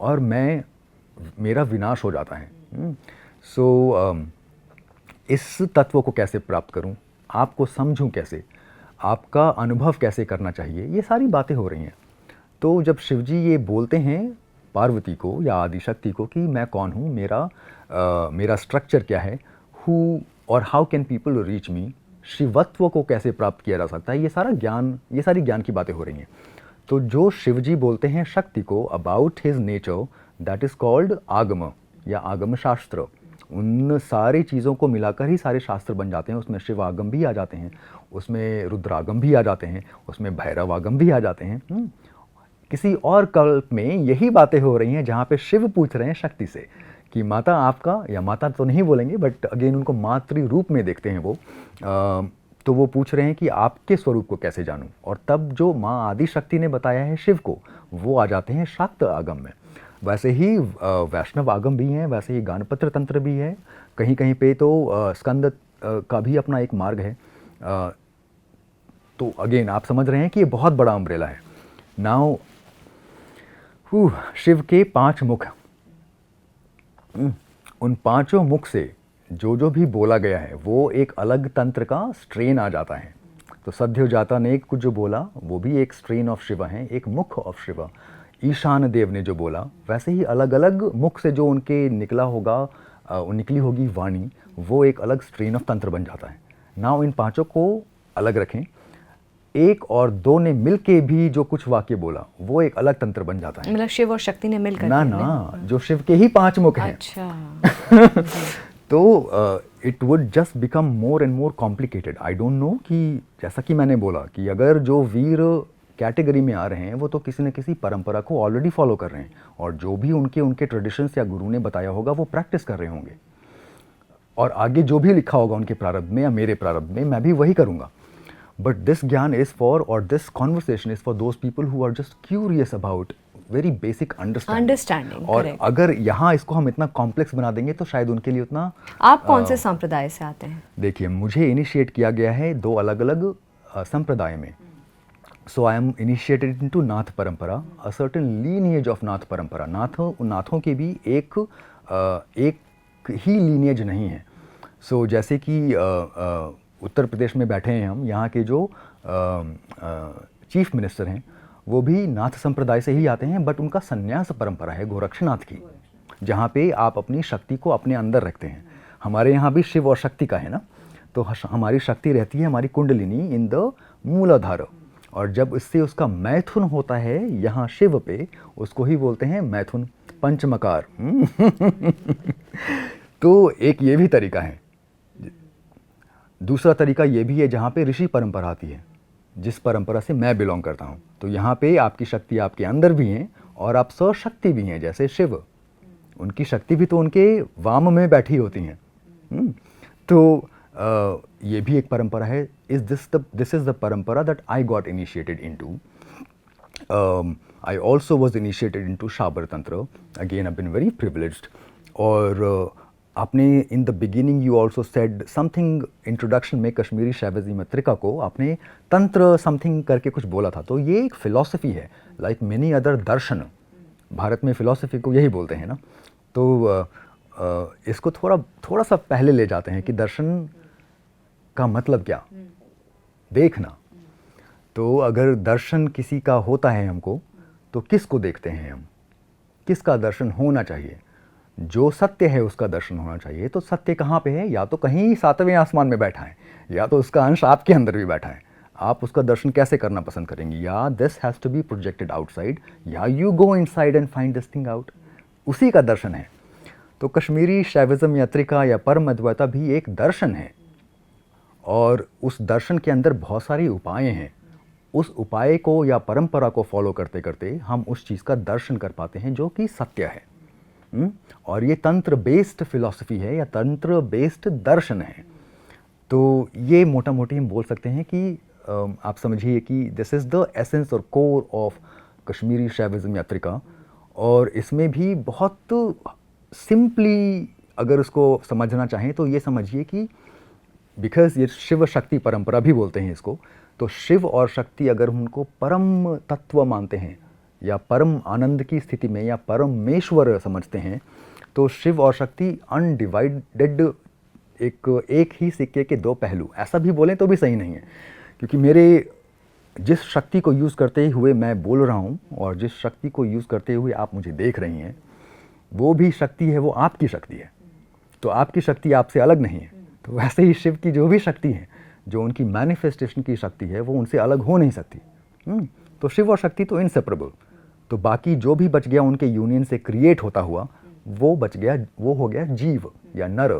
और मेरा विनाश हो जाता है। सो इस तत्व को कैसे प्राप्त करूं, आपको समझूं कैसे, आपका अनुभव कैसे करना चाहिए, ये सारी बातें हो रही हैं। तो जब शिवजी ये बोलते हैं पार्वती को या आदिशक्ति को कि मैं कौन हूँ, मेरा स्ट्रक्चर क्या है, हु और how can people reach me, शिवत्व को कैसे प्राप्त किया जा सकता है, ये सारी ज्ञान की बातें हो रही हैं। तो जो शिवजी बोलते हैं शक्ति को about his nature, that is called आगम या आगम शास्त्र। उन सारी चीज़ों को मिलाकर ही सारे शास्त्र बन जाते हैं। उसमें शिव आगम भी आ जाते हैं, उसमें रुद्रागम भी आ जाते हैं, उसमें भैरव आगम भी आ जाते हैं। किसी और कल्प में यही बातें हो रही हैं जहाँ पे शिव पूछ रहे हैं शक्ति से कि माता आपका, या माता तो नहीं बोलेंगे बट अगेन उनको मातृ रूप में देखते हैं वो, तो वो पूछ रहे हैं कि आपके स्वरूप को कैसे जानूं। और तब जो माँ आदि शक्ति ने बताया है शिव को, वो आ जाते हैं शाक्त आगम में। वैसे ही वैष्णव आगम भी हैं, वैसे ही गानपत्र तंत्र भी है, कहीं कहीं पे तो स्कंद का भी अपना एक मार्ग है। तो अगेन आप समझ रहे हैं कि ये बहुत बड़ा अम्ब्रेला है। नाउ शिव के 5 मुख, उन 5 मुख से जो जो भी बोला गया है वो एक अलग तंत्र का स्ट्रेन आ जाता है। तो सद्यो जाता ने कुछ जो बोला वो भी एक स्ट्रेन ऑफ शिवा है, एक मुख ऑफ शिवा। ईशान देव ने जो बोला वैसे ही अलग अलग मुख से जो उनके निकला होगा, निकली होगी वाणी, वो एक अलग स्ट्रेन ऑफ तंत्र बन जाता है। नाउ इन 5 को अलग रखें, 1 और 2 ने मिलके भी जो कुछ वाक्य बोला वो एक अलग तंत्र बन जाता है। मतलब शिव और शक्ति ने मिलकर ना, जो शिव के ही 5 मुख हैं। अच्छा। तो it would just become more and more complicated. I don't no कि जैसा कि मैंने बोला कि अगर जो वीर कैटेगरी में आ रहे हैं वो तो किसी न किसी परंपरा को ऑलरेडी फॉलो कर रहे हैं, और जो भी उनके ट्रेडिशंस या गुरु ने बताया होगा वो प्रैक्टिस कर रहे होंगे, और आगे जो भी लिखा होगा उनके प्रारब्ध में या मेरे प्रारब्ध में मैं भी वही करूँगा। But this gyan is for, और this conversation is for those people who are just curious about very basic understanding. और correct. अगर यहाँ इसको हम इतना कॉम्प्लेक्स बना देंगे तो शायद उनके लिए उतना। आप कौन से संप्रदाय से आते हैं? देखिए, मुझे इनिशिएट किया गया है 2 अलग अलग संप्रदाय में। सो आई एम इनिशिएटेड इनटू नाथ परंपरा, अ सर्टेन लीनिएज ऑफ नाथ परंपरा। नाथों के भी एक ही लीनिएज नहीं है। सो जैसे कि उत्तर प्रदेश में बैठे हैं हम, यहाँ के जो चीफ मिनिस्टर हैं वो भी नाथ संप्रदाय से ही आते हैं, बट उनका संन्यास परंपरा है गोरक्षनाथ की, जहाँ पे आप अपनी शक्ति को अपने अंदर रखते हैं। हमारे यहाँ भी शिव और शक्ति का है ना, तो हमारी शक्ति रहती है हमारी कुंडलिनी इन द मूलाधार, और जब इससे उसका मैथुन होता है यहाँ शिव पे, उसको ही बोलते हैं मैथुन पंचमकार। तो एक ये भी तरीका है। दूसरा तरीका ये भी है जहाँ पे ऋषि परंपरा आती है, जिस परंपरा से मैं बिलोंग करता हूँ। तो यहाँ पे आपकी शक्ति आपके अंदर भी है और आप सशक्ति भी हैं, जैसे शिव, उनकी शक्ति भी तो उनके वाम में बैठी होती हैं। तो ये भी एक परंपरा है। This is the parampara that I got initiated into. I also was initiated into Shabar tantra. Again I been very privileged. और आपने in the beginning you also said something, introduction में कश्मीरी शैवज़ी मातृका को आपने तंत्र समथिंग करके कुछ बोला था। तो ये एक फ़िलॉसफी है, लाइक मेनी अदर दर्शन। भारत में फ़िलॉसफी को यही बोलते हैं ना। तो इसको थोड़ा सा पहले ले जाते हैं कि दर्शन का मतलब क्या, देखना। तो अगर दर्शन किसी का होता है हमको, तो किसको देखते हैं हम, किसका दर्शन होना चाहिए? जो सत्य है उसका दर्शन होना चाहिए। तो सत्य कहाँ पे है? या तो कहीं 7वें आसमान में बैठा है, या तो उसका अंश आपके अंदर भी बैठा है। आप उसका दर्शन कैसे करना पसंद करेंगी? या this has to be projected outside, या you go inside and find this thing out. उसी का दर्शन है। तो कश्मीरी शैविज़म यात्रिका या परम अद्वैता भी एक दर्शन है, और उस दर्शन के अंदर बहुत सारे उपाय हैं। उस उपाय को या परंपरा को फॉलो करते करते हम उस चीज़ का दर्शन कर पाते हैं जो कि सत्य है। और ये तंत्र बेस्ड फिलॉसफी है या तंत्र बेस्ड दर्शन है। तो ये मोटा मोटी हम बोल सकते हैं कि आप समझिए कि दिस इज़ द एसेंस और कोर ऑफ कश्मीरी शैविज़म यात्रिका। और इसमें भी बहुत सिंपली अगर उसको समझना चाहें तो ये समझिए कि बिकॉज ये शिव शक्ति परंपरा भी बोलते हैं इसको, तो शिव और शक्ति अगर उनको परम तत्व मानते हैं या परम आनंद की स्थिति में या परमेश्वर समझते हैं, तो शिव और शक्ति अनडिवाइडेड एक ही सिक्के के 2 पहलू, ऐसा भी बोलें तो भी सही नहीं है। क्योंकि मेरे जिस शक्ति को यूज़ करते हुए मैं बोल रहा हूँ और जिस शक्ति को यूज़ करते हुए आप मुझे देख रही हैं, वो भी शक्ति है, वो आपकी शक्ति है। तो आपकी शक्ति आपसे अलग नहीं है। तो वैसे ही शिव की जो भी शक्ति है, जो उनकी मैनिफेस्टेशन की शक्ति है, वो उनसे अलग हो नहीं सकती। तो शिव और शक्ति तो इनसेपरेबल। तो बाकी जो भी बच गया उनके यूनियन से क्रिएट होता हुआ, वो बच गया, वो हो गया जीव या नर,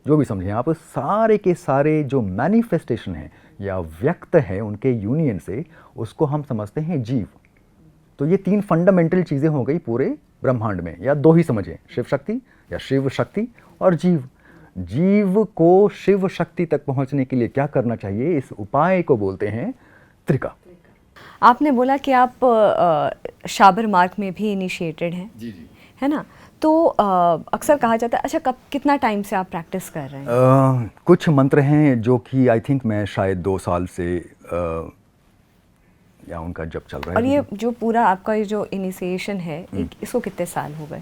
जो भी समझें आप। सारे के सारे जो मैनिफेस्टेशन है या व्यक्त है उनके यूनियन से, उसको हम समझते हैं जीव। तो ये 3 फंडामेंटल चीज़ें हो गई पूरे ब्रह्मांड में, या 2 ही समझें, शिव शक्ति या शिव शक्ति और जीव। जीव को शिव शक्ति तक पहुंचने के लिए क्या करना चाहिए, इस उपाय को बोलते हैं त्रिका। आपने बोला कि आप शाबर मार्ग में भी इनिशिएटेड हैं, जी जी, है ना? तो अक्सर कहा जाता है, अच्छा कब कितना टाइम से आप प्रैक्टिस कर रहे हैं? कुछ मंत्र हैं जो कि आई थिंक मैं शायद 2 साल से या उनका जप चल रहा है। और ये जो पूरा आपका ये जो इनिशिएशन है, इसको कितने साल हो गए?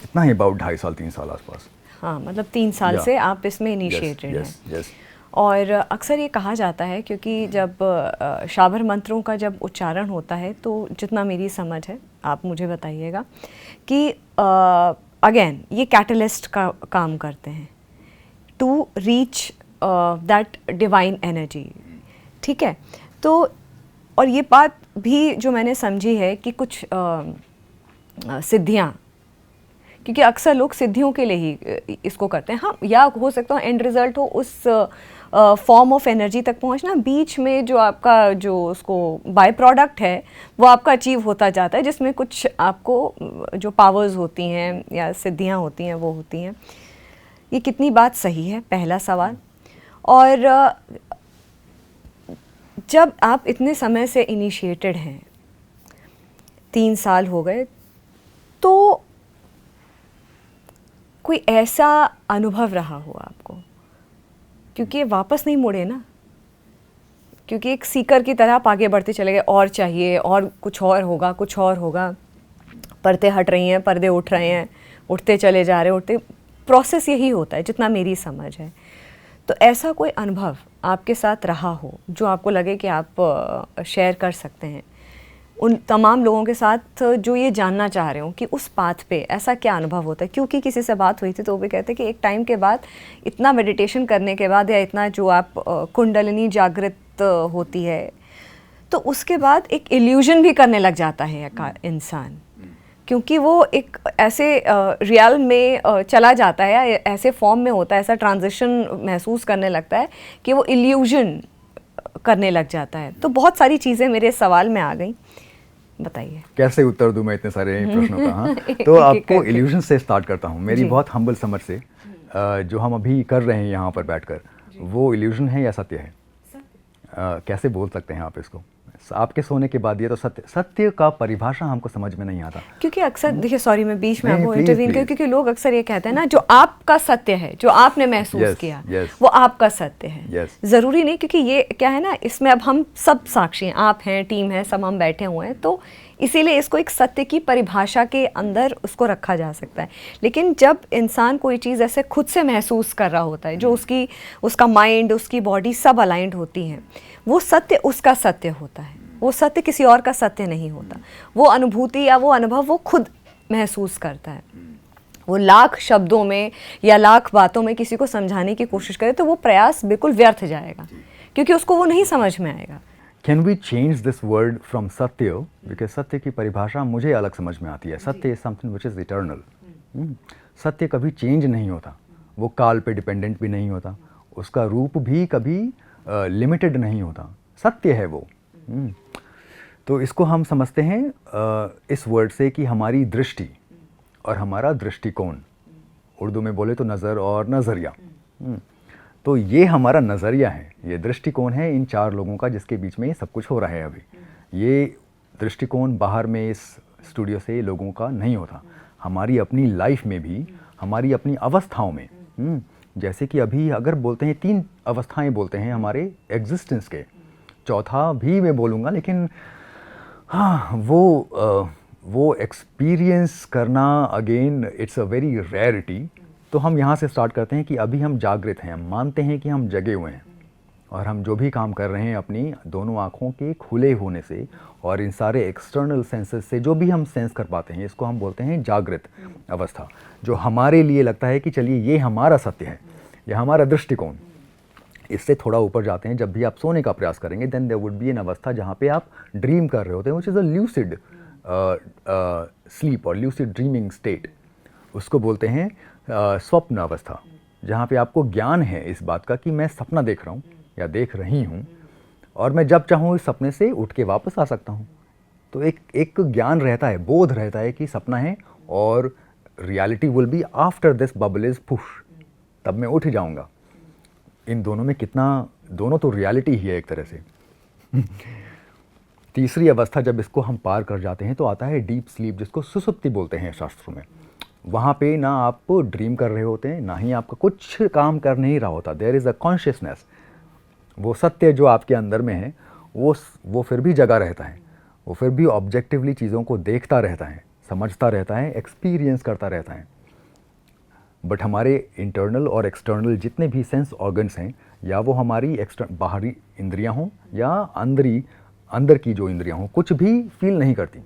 इतना ही अबाउट 2.5 साल 3 साल आसपास। हाँ, मतलब 3 साल Yeah. से आप इसमें इनिशिएटेड हैं। यस। और अक्सर ये कहा जाता है, क्योंकि जब शाबर मंत्रों का जब उच्चारण होता है, तो जितना मेरी समझ है, आप मुझे बताइएगा, कि अगेन ये कैटलिस्ट का काम करते हैं to reach that divine energy, ठीक है? तो और ये बात भी जो मैंने समझी है कि कुछ सिद्धियाँ, क्योंकि अक्सर लोग सिद्धियों के लिए ही इसको करते हैं, हाँ, या हो सकता है एंड रिजल्ट हो उस फॉर्म ऑफ एनर्जी तक पहुंचना, बीच में जो आपका जो उसको बाय प्रोडक्ट है वो आपका अचीव होता जाता है, जिसमें कुछ आपको जो पावर्स होती हैं या सिद्धियां होती हैं वो होती हैं। ये कितनी बात सही है, पहला सवाल। और जब आप इतने समय से इनिशिएटेड हैं, 3 साल हो गए, तो कोई ऐसा अनुभव रहा हो आपको, क्योंकि ये वापस नहीं मुड़े ना, क्योंकि एक सीकर की तरह आप आगे बढ़ते चले गए, और चाहिए और कुछ और होगा, कुछ और होगा, पर्दे हट रही हैं, पर्दे उठ रहे हैं, उठते चले जा रहे, उठते, प्रोसेस यही होता है जितना मेरी समझ है। तो ऐसा कोई अनुभव आपके साथ रहा हो जो आपको लगे कि आप शेयर कर सकते हैं उन तमाम लोगों के साथ जो ये जानना चाह रहे हो कि उस पाथ पे ऐसा क्या अनुभव होता है? क्योंकि किसी से बात हुई थी तो वो भी कहते हैं कि एक टाइम के बाद, इतना मेडिटेशन करने के बाद, या इतना जो आप कुंडलिनी जागृत होती है, तो उसके बाद एक इल्यूजन भी करने लग जाता है इंसान, क्योंकि वो एक ऐसे रियल में चला जाता है, या ऐसे फॉर्म में होता है, ऐसा ट्रांजिशन महसूस करने लगता है कि वो इल्यूजन करने लग जाता है। तो बहुत सारी चीज़ें मेरे सवाल में आ गई, बताइए कैसे उत्तर दूं मैं इतने सारे प्रश्नों का। हाँ, तो आपको इल्यूजन से स्टार्ट करता हूँ, मेरी बहुत हम्बल समझ से। जो हम अभी कर रहे हैं यहाँ पर बैठकर, वो इल्यूजन है या सत्य है? कैसे बोल सकते हैं आप इसको? आपके सोने के बाद ये तो सत्य का परिभाषा हमको समझ में नहीं आता, क्योंकि अक्सर देखिए, सॉरी मैं बीच में आपको प्लीज, इंटरवीन कर, क्योंकि लोग अक्सर ये कहते हैं ना, जो आपका सत्य है, जो आपने महसूस किया, वो आपका सत्य है। जरूरी नहीं, क्योंकि ये क्या है ना, इसमें अब हम सब साक्षी हैं, आप हैं, टीम है, सब हम बैठे हुए हैं, तो इसीलिए इसको एक सत्य की परिभाषा के अंदर उसको रखा जा सकता है। लेकिन जब इंसान कोई चीज़ ऐसे खुद से महसूस कर रहा होता है, जो उसका माइंड, उसकी बॉडी सब अलाइंड होती हैं, वो सत्य उसका सत्य होता है, वो सत्य किसी और का सत्य नहीं होता। वो अनुभूति या वो अनुभव वो खुद महसूस करता है। वो लाख शब्दों में या लाख बातों में किसी को समझाने की कोशिश करे तो वो प्रयास बिल्कुल व्यर्थ जाएगा, क्योंकि उसको वो नहीं समझ में आएगा। Can we change this word from satya? Because सत्य की परिभाषा मुझे अलग समझ में आती है। सत्य is something which is eternal. सत्य कभी चेंज नहीं होता, वो काल पे डिपेंडेंट भी नहीं होता, उसका रूप भी कभी लिमिटेड नहीं होता, सत्य है वो। तो इसको हम समझते हैं इस वर्ड से कि हमारी दृष्टि और हमारा दृष्टिकोण, उर्दू में बोले तो नज़र और नज़रिया। तो ये हमारा नज़रिया है, ये दृष्टिकोण है इन 4 लोगों का जिसके बीच में ये सब कुछ हो रहा है अभी। ये दृष्टिकोण बाहर में इस स्टूडियो से लोगों का नहीं होता, हमारी अपनी लाइफ में भी, हमारी अपनी अवस्थाओं में। जैसे कि अभी अगर बोलते हैं 3 अवस्थाएं बोलते हैं हमारे एग्जिस्टेंस के, चौथा भी मैं बोलूँगा, लेकिन हाँ, वो एक्सपीरियंस करना again it's a very rarity. तो हम यहाँ से स्टार्ट करते हैं कि अभी हम जागृत हैं, हम मानते हैं कि हम जगे हुए हैं, और हम जो भी काम कर रहे हैं अपनी दोनों आँखों के खुले होने से और इन सारे एक्सटर्नल सेंसेस से जो भी हम सेंस कर पाते हैं, इसको हम बोलते हैं जागृत अवस्था, जो हमारे लिए लगता है कि चलिए ये हमारा सत्य है, ये हमारा दृष्टिकोण। इससे थोड़ा ऊपर जाते हैं, जब भी आप सोने का प्रयास करेंगे, then there would be an अवस्था जहाँ पे आप ड्रीम कर रहे होते हैं, which is a lucid sleep और ल्यूसिड ड्रीमिंग स्टेट। उसको बोलते हैं स्वप्न अवस्था, जहाँ पे आपको ज्ञान है इस बात का कि मैं सपना देख रहा हूँ या देख रही हूँ, और मैं जब चाहूँ इस सपने से उठ के वापस आ सकता हूँ। तो एक ज्ञान रहता है, बोध रहता है कि सपना है और reality will be after this bubble is push, तब मैं उठ जाऊंगा। इन दोनों में कितना, दोनों तो रियलिटी ही है एक तरह से। तीसरी अवस्था जब इसको हम पार कर जाते हैं तो आता है डीप स्लीप, जिसको सुसुप्ति बोलते हैं शास्त्रों में। वहाँ पे ना आप ड्रीम कर रहे होते हैं, ना ही आपका कुछ काम कर नहीं रहा होता। देयर इज़ अ कॉन्शियसनेस, वो सत्य जो आपके अंदर में है वो फिर भी जगा रहता है, वो फिर भी ऑब्जेक्टिवली चीज़ों को देखता रहता है, समझता रहता है, एक्सपीरियंस करता रहता है। बट हमारे इंटरनल और एक्सटर्नल जितने भी सेंस ऑर्गन्स हैं, या वो हमारी बाहरी इंद्रियां हों या अंदर की जो इंद्रियां हों, कुछ भी फील नहीं करती,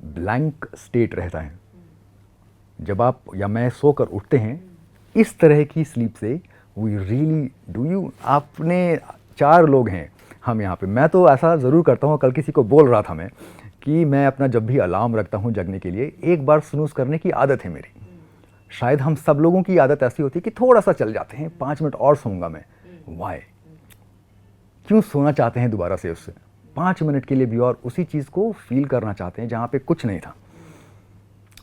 ब्लैंक स्टेट रहता है। जब आप या मैं सोकर उठते हैं इस तरह की स्लीप से, वी रियली डू यू, आपने 4 लोग हैं हम यहाँ पे, मैं तो ऐसा ज़रूर करता हूँ। कल किसी को बोल रहा था मैं कि मैं अपना जब भी अलार्म रखता हूँ जगने के लिए, एक बार स्नूज़ करने की आदत है मेरी। शायद हम सब लोगों की आदत ऐसी होती है कि थोड़ा सा चल जाते हैं, 5 मिनट और सोऊंगा मैं। वाई, क्यों सोना चाहते हैं दोबारा से उससे 5 मिनट के लिए भी, और उसी चीज़ को फील करना चाहते हैं जहाँ पे कुछ नहीं था।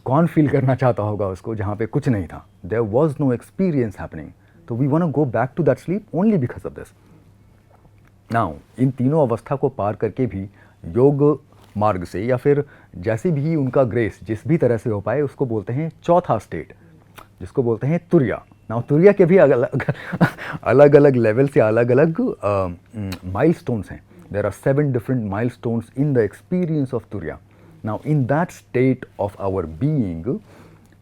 कौन फील करना चाहता होगा उसको जहाँ पे कुछ नहीं था? There was no experience happening. तो we want to go back to that sleep only because of this. Now इन तीनों अवस्था को पार करके भी योग मार्ग से, या फिर जैसे भी उनका ग्रेस जिस भी तरह से हो पाए, उसको बोलते हैं चौथा स्टेट, जिसको बोलते हैं तुर्या। नाउ तुर्या के भी अलग अलग लेवल से अलग अलग माइलस्टोन्स हैं। There are 7 different milestones in the experience of turiya. Now in that state of our being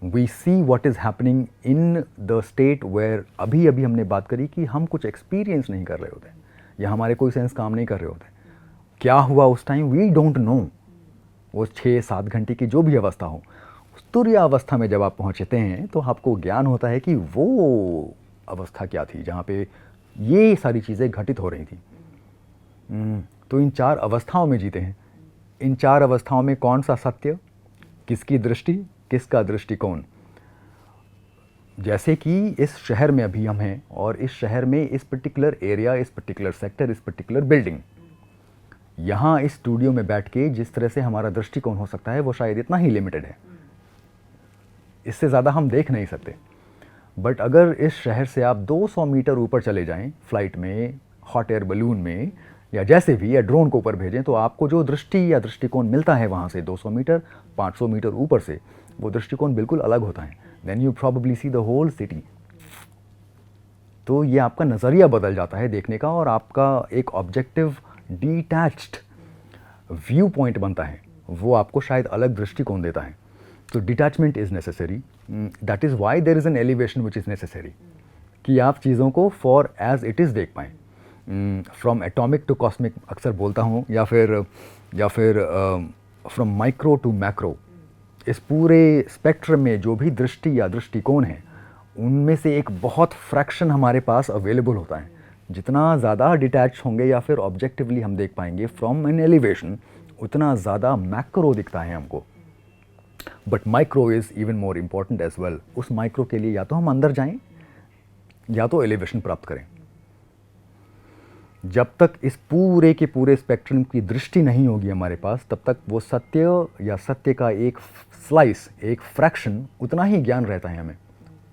we see what is happening in the state where अभी हमने बात करी कि हम कुछ एक्सपीरियंस नहीं कर रहे होते, या हमारे कोई सेंस काम नहीं कर रहे होते। क्या हुआ उस टाइम वी डोंट नो। वो 6-7 घंटे की जो भी अवस्था हो, तुर्य अवस्था में जब आप पहुंचते हैं तो आपको ज्ञान होता है कि वो अवस्था क्या थी जहाँ पे ये सारी चीज़ें घटित हो रही थी। तो इन 4 अवस्थाओं में जीते हैं। इन 4 अवस्थाओं में कौन सा सत्य, किसकी दृष्टि, किसका दृष्टिकोण। जैसे कि इस शहर में अभी हम हैं, और इस शहर में इस पर्टिकुलर एरिया, इस पर्टिकुलर सेक्टर, इस पर्टिकुलर बिल्डिंग, यहाँ इस स्टूडियो में बैठ के जिस तरह से हमारा दृष्टिकोण हो सकता है वो शायद इतना ही लिमिटेड है, इससे ज़्यादा हम देख नहीं सकते। बट अगर इस शहर से आप 200 मीटर ऊपर चले जाएं, फ्लाइट में, हॉट एयर बलून में, या जैसे भी, या ड्रोन को ऊपर भेजें, तो आपको जो दृष्टि या दृष्टिकोण मिलता है वहाँ से 200 मीटर 500 मीटर ऊपर से, वो दृष्टिकोण बिल्कुल अलग होता है। Then you probably see the whole city. तो ये आपका नज़रिया बदल जाता है देखने का, और आपका एक ऑब्जेक्टिव डिटैच्ड व्यू पॉइंट बनता है, वो आपको शायद अलग दृष्टिकोण देता है। तो detachment is necessary, that is why there is an elevation which is necessary, कि आप चीज़ों को फॉर एज इट इज़ देख पाएँ। फ्रॉम एटॉमिक टू कॉस्मिक अक्सर बोलता हूँ, या फिर फ्रॉम माइक्रो टू मैक्रो, इस पूरे स्पेक्ट्रम में जो भी दृष्टि या दृष्टिकोण है, उनमें से एक बहुत फ्रैक्शन हमारे पास अवेलेबल होता है। जितना ज़्यादा डिटैच होंगे या फिर ऑब्जेक्टिवली हम देख पाएंगे फ्रॉम एन एलिवेशन, उतना ज़्यादा मैक्रो दिखता है हमको। But micro is even more important as well. उस माइक्रो के लिए या तो हम अंदर जाएं या तो एलिवेशन प्राप्त करें। जब तक इस पूरे के पूरे स्पेक्ट्रम की दृष्टि नहीं होगी हमारे पास, तब तक वो सत्य या सत्य का एक स्लाइस, एक फ्रैक्शन, उतना ही ज्ञान रहता है हमें।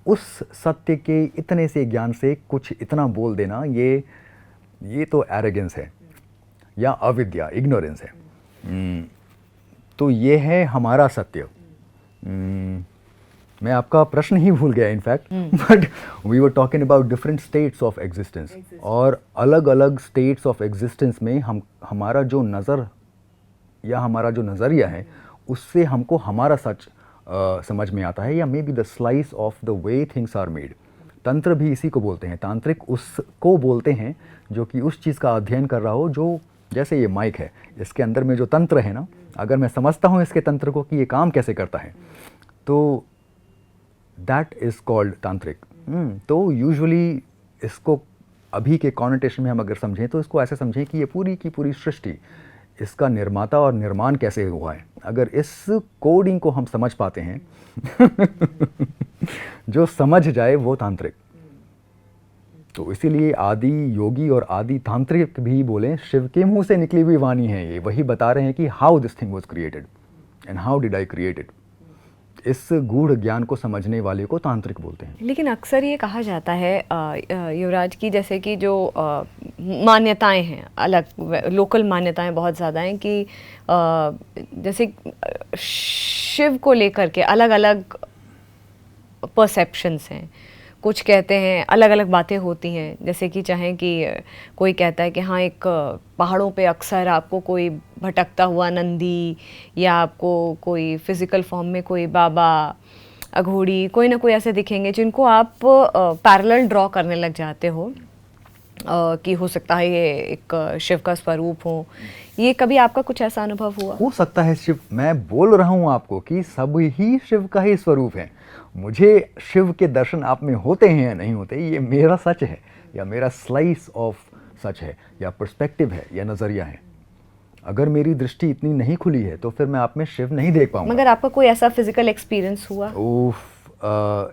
उस सत्य के इतने से ज्ञान से कुछ इतना बोल देना, ये तो एरोगेंस है या अविद्या, इग्नोरेंस है। तो ये है हमारा सत्य। मैं आपका प्रश्न ही भूल गया in fact, but we were talking about different states of existence, और अलग अलग स्टेट्स ऑफ एग्जिस्टेंस में हमारा जो नज़र या हमारा जो नज़रिया है, उससे हमको हमारा सच समझ में आता है, या maybe the slice of the way things are made. तंत्र भी इसी को बोलते हैं, तांत्रिक उसको बोलते हैं जो कि उस चीज़ का अध्ययन कर रहा हो, जो जैसे ये माइक है, इसके अंदर में जो तंत्र है ना, अगर मैं समझता हूँ इसके तंत्र को कि ये काम कैसे करता है, तो दैट इज़ कॉल्ड तांत्रिक। तो यूजुअली इसको अभी के कॉनोटेशन में हम अगर समझें तो इसको ऐसे समझें कि ये पूरी की पूरी सृष्टि, इसका निर्माता और निर्माण कैसे हुआ है। अगर इस कोडिंग को हम समझ पाते हैं जो समझ जाए वो तांत्रिक। तो इसीलिए आदि योगी और आदि तांत्रिक भी बोले, शिव के मुंह से निकली हुई वाणी है ये, वही बता रहे हैं कि how this thing was created and how did I create it. इस गूढ़ ज्ञान को समझने वाले को तांत्रिक बोलते हैं। लेकिन अक्सर ये कहा जाता है युवराज की, जैसे कि जो मान्यताएं हैं, अलग लोकल मान्यताएं बहुत ज़्यादा हैं कि जैसे शिव को लेकर के अलग अलग परसेप्शंस हैं। कुछ कहते हैं अलग अलग बातें होती हैं, जैसे कि चाहे कि कोई कहता है कि हाँ, एक पहाड़ों पे अक्सर आपको कोई भटकता हुआ नंदी या आपको कोई फिज़िकल फॉर्म में कोई बाबा, अघोड़ी, कोई ना कोई ऐसे दिखेंगे जिनको आप पैरेलल ड्रॉ करने लग जाते हो कि हो सकता है ये एक शिव का स्वरूप हो। ये कभी आपका कुछ ऐसा अनुभव हुआ? हो सकता है शिव, मैं बोल रहा हूँ आपको कि सब ही शिव का ही स्वरूप है। मुझे शिव के दर्शन आप में होते हैं या नहीं होते, ये मेरा सच है या मेरा स्लाइस ऑफ सच है या पर्सपेक्टिव है या नज़रिया है। अगर मेरी दृष्टि इतनी नहीं खुली है तो फिर मैं आप में शिव नहीं देख पाऊंगा। मगर आपका कोई ऐसा फिजिकल एक्सपीरियंस हुआ?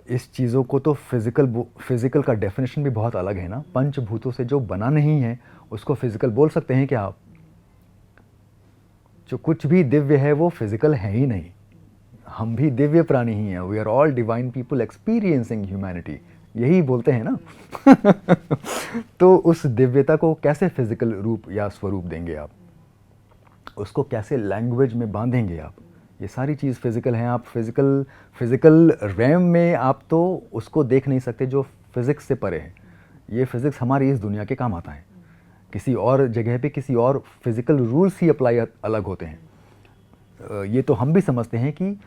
इस चीज़ों को तो फिजिकल का डेफिनेशन भी बहुत अलग है ना। पंचभूतों से जो बना नहीं है उसको फिजिकल बोल सकते हैं क्या आप? जो कुछ भी दिव्य है वो फिजिकल है ही नहीं। हम भी दिव्य प्राणी ही हैं। We are all divine people experiencing humanity, यही बोलते हैं ना। तो उस दिव्यता को कैसे फिजिकल रूप या स्वरूप देंगे आप? उसको कैसे लैंग्वेज में बांधेंगे आप? ये सारी चीज़ फिजिकल हैं। आप फिजिकल रैम में आप तो उसको देख नहीं सकते जो फिज़िक्स से परे है। ये फिज़िक्स हमारी इस दुनिया के काम आता है। किसी और जगह पे किसी और फिजिकल रूल्स ही अप्लाई अलग होते हैं। ये तो हम भी समझते हैं कि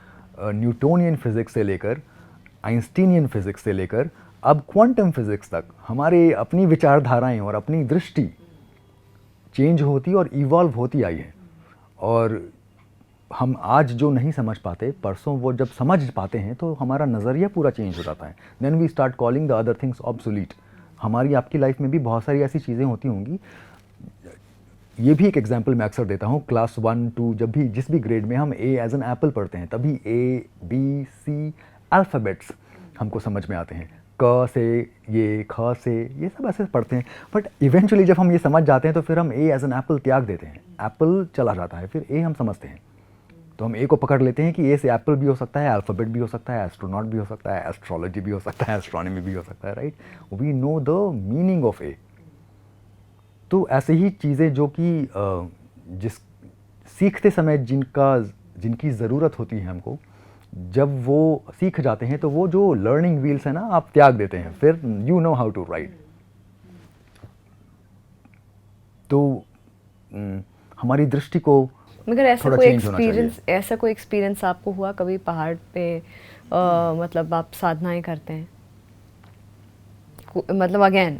न्यूटोनियन फिज़िक्स से लेकर आइंस्टीनियन फिज़िक्स से लेकर अब क्वांटम फिज़िक्स तक हमारे अपनी विचारधाराएं और अपनी दृष्टि चेंज होती और इवॉल्व होती आई है। और हम आज जो नहीं समझ पाते, परसों वो जब समझ पाते हैं तो हमारा नज़रिया पूरा चेंज हो जाता है। Then we start calling the other things obsolete. हमारी आपकी लाइफ में भी बहुत सारी ऐसी चीज़ें होती होंगी। ये भी एक एग्जांपल मैं अक्सर देता हूँ। क्लास 1, 2 जब भी जिस भी ग्रेड में हम ए एज एन एप्पल पढ़ते हैं, तभी ए बी सी अल्फ़ाबेट्स हमको समझ में आते हैं। क से ये, ख से ये सब ऐसे पढ़ते हैं। बट इवेंचुअली जब हम ये समझ जाते हैं तो फिर हम ए एज एन एप्पल त्याग देते हैं। एप्पल चला जाता है, फिर ए हम समझते हैं। तो हम ए को पकड़ लेते हैं कि ए से एप्पल भी हो सकता है, अल्फ़ाबेट भी हो सकता है, एस्ट्रोनॉट भी हो सकता है, एस्ट्रोलॉजी भी हो सकता है, एस्ट्रोनॉमी भी हो सकता है, right? We know the meaning of A. तो ऐसे ही चीज़ें जो कि जिस सीखते समय जिनकी ज़रूरत होती है हमको, जब वो सीख जाते हैं तो वो जो लर्निंग व्हील्स है ना, आप त्याग देते हैं। फिर you know how to ride. तो हमारी दृष्टि को मगर ऐसा थोड़ा कोई चेंज होना एक्सपीरियंस आपको हुआ कभी पहाड़ पे? मतलब आप साधनाएं करते हैं, मतलब अगेन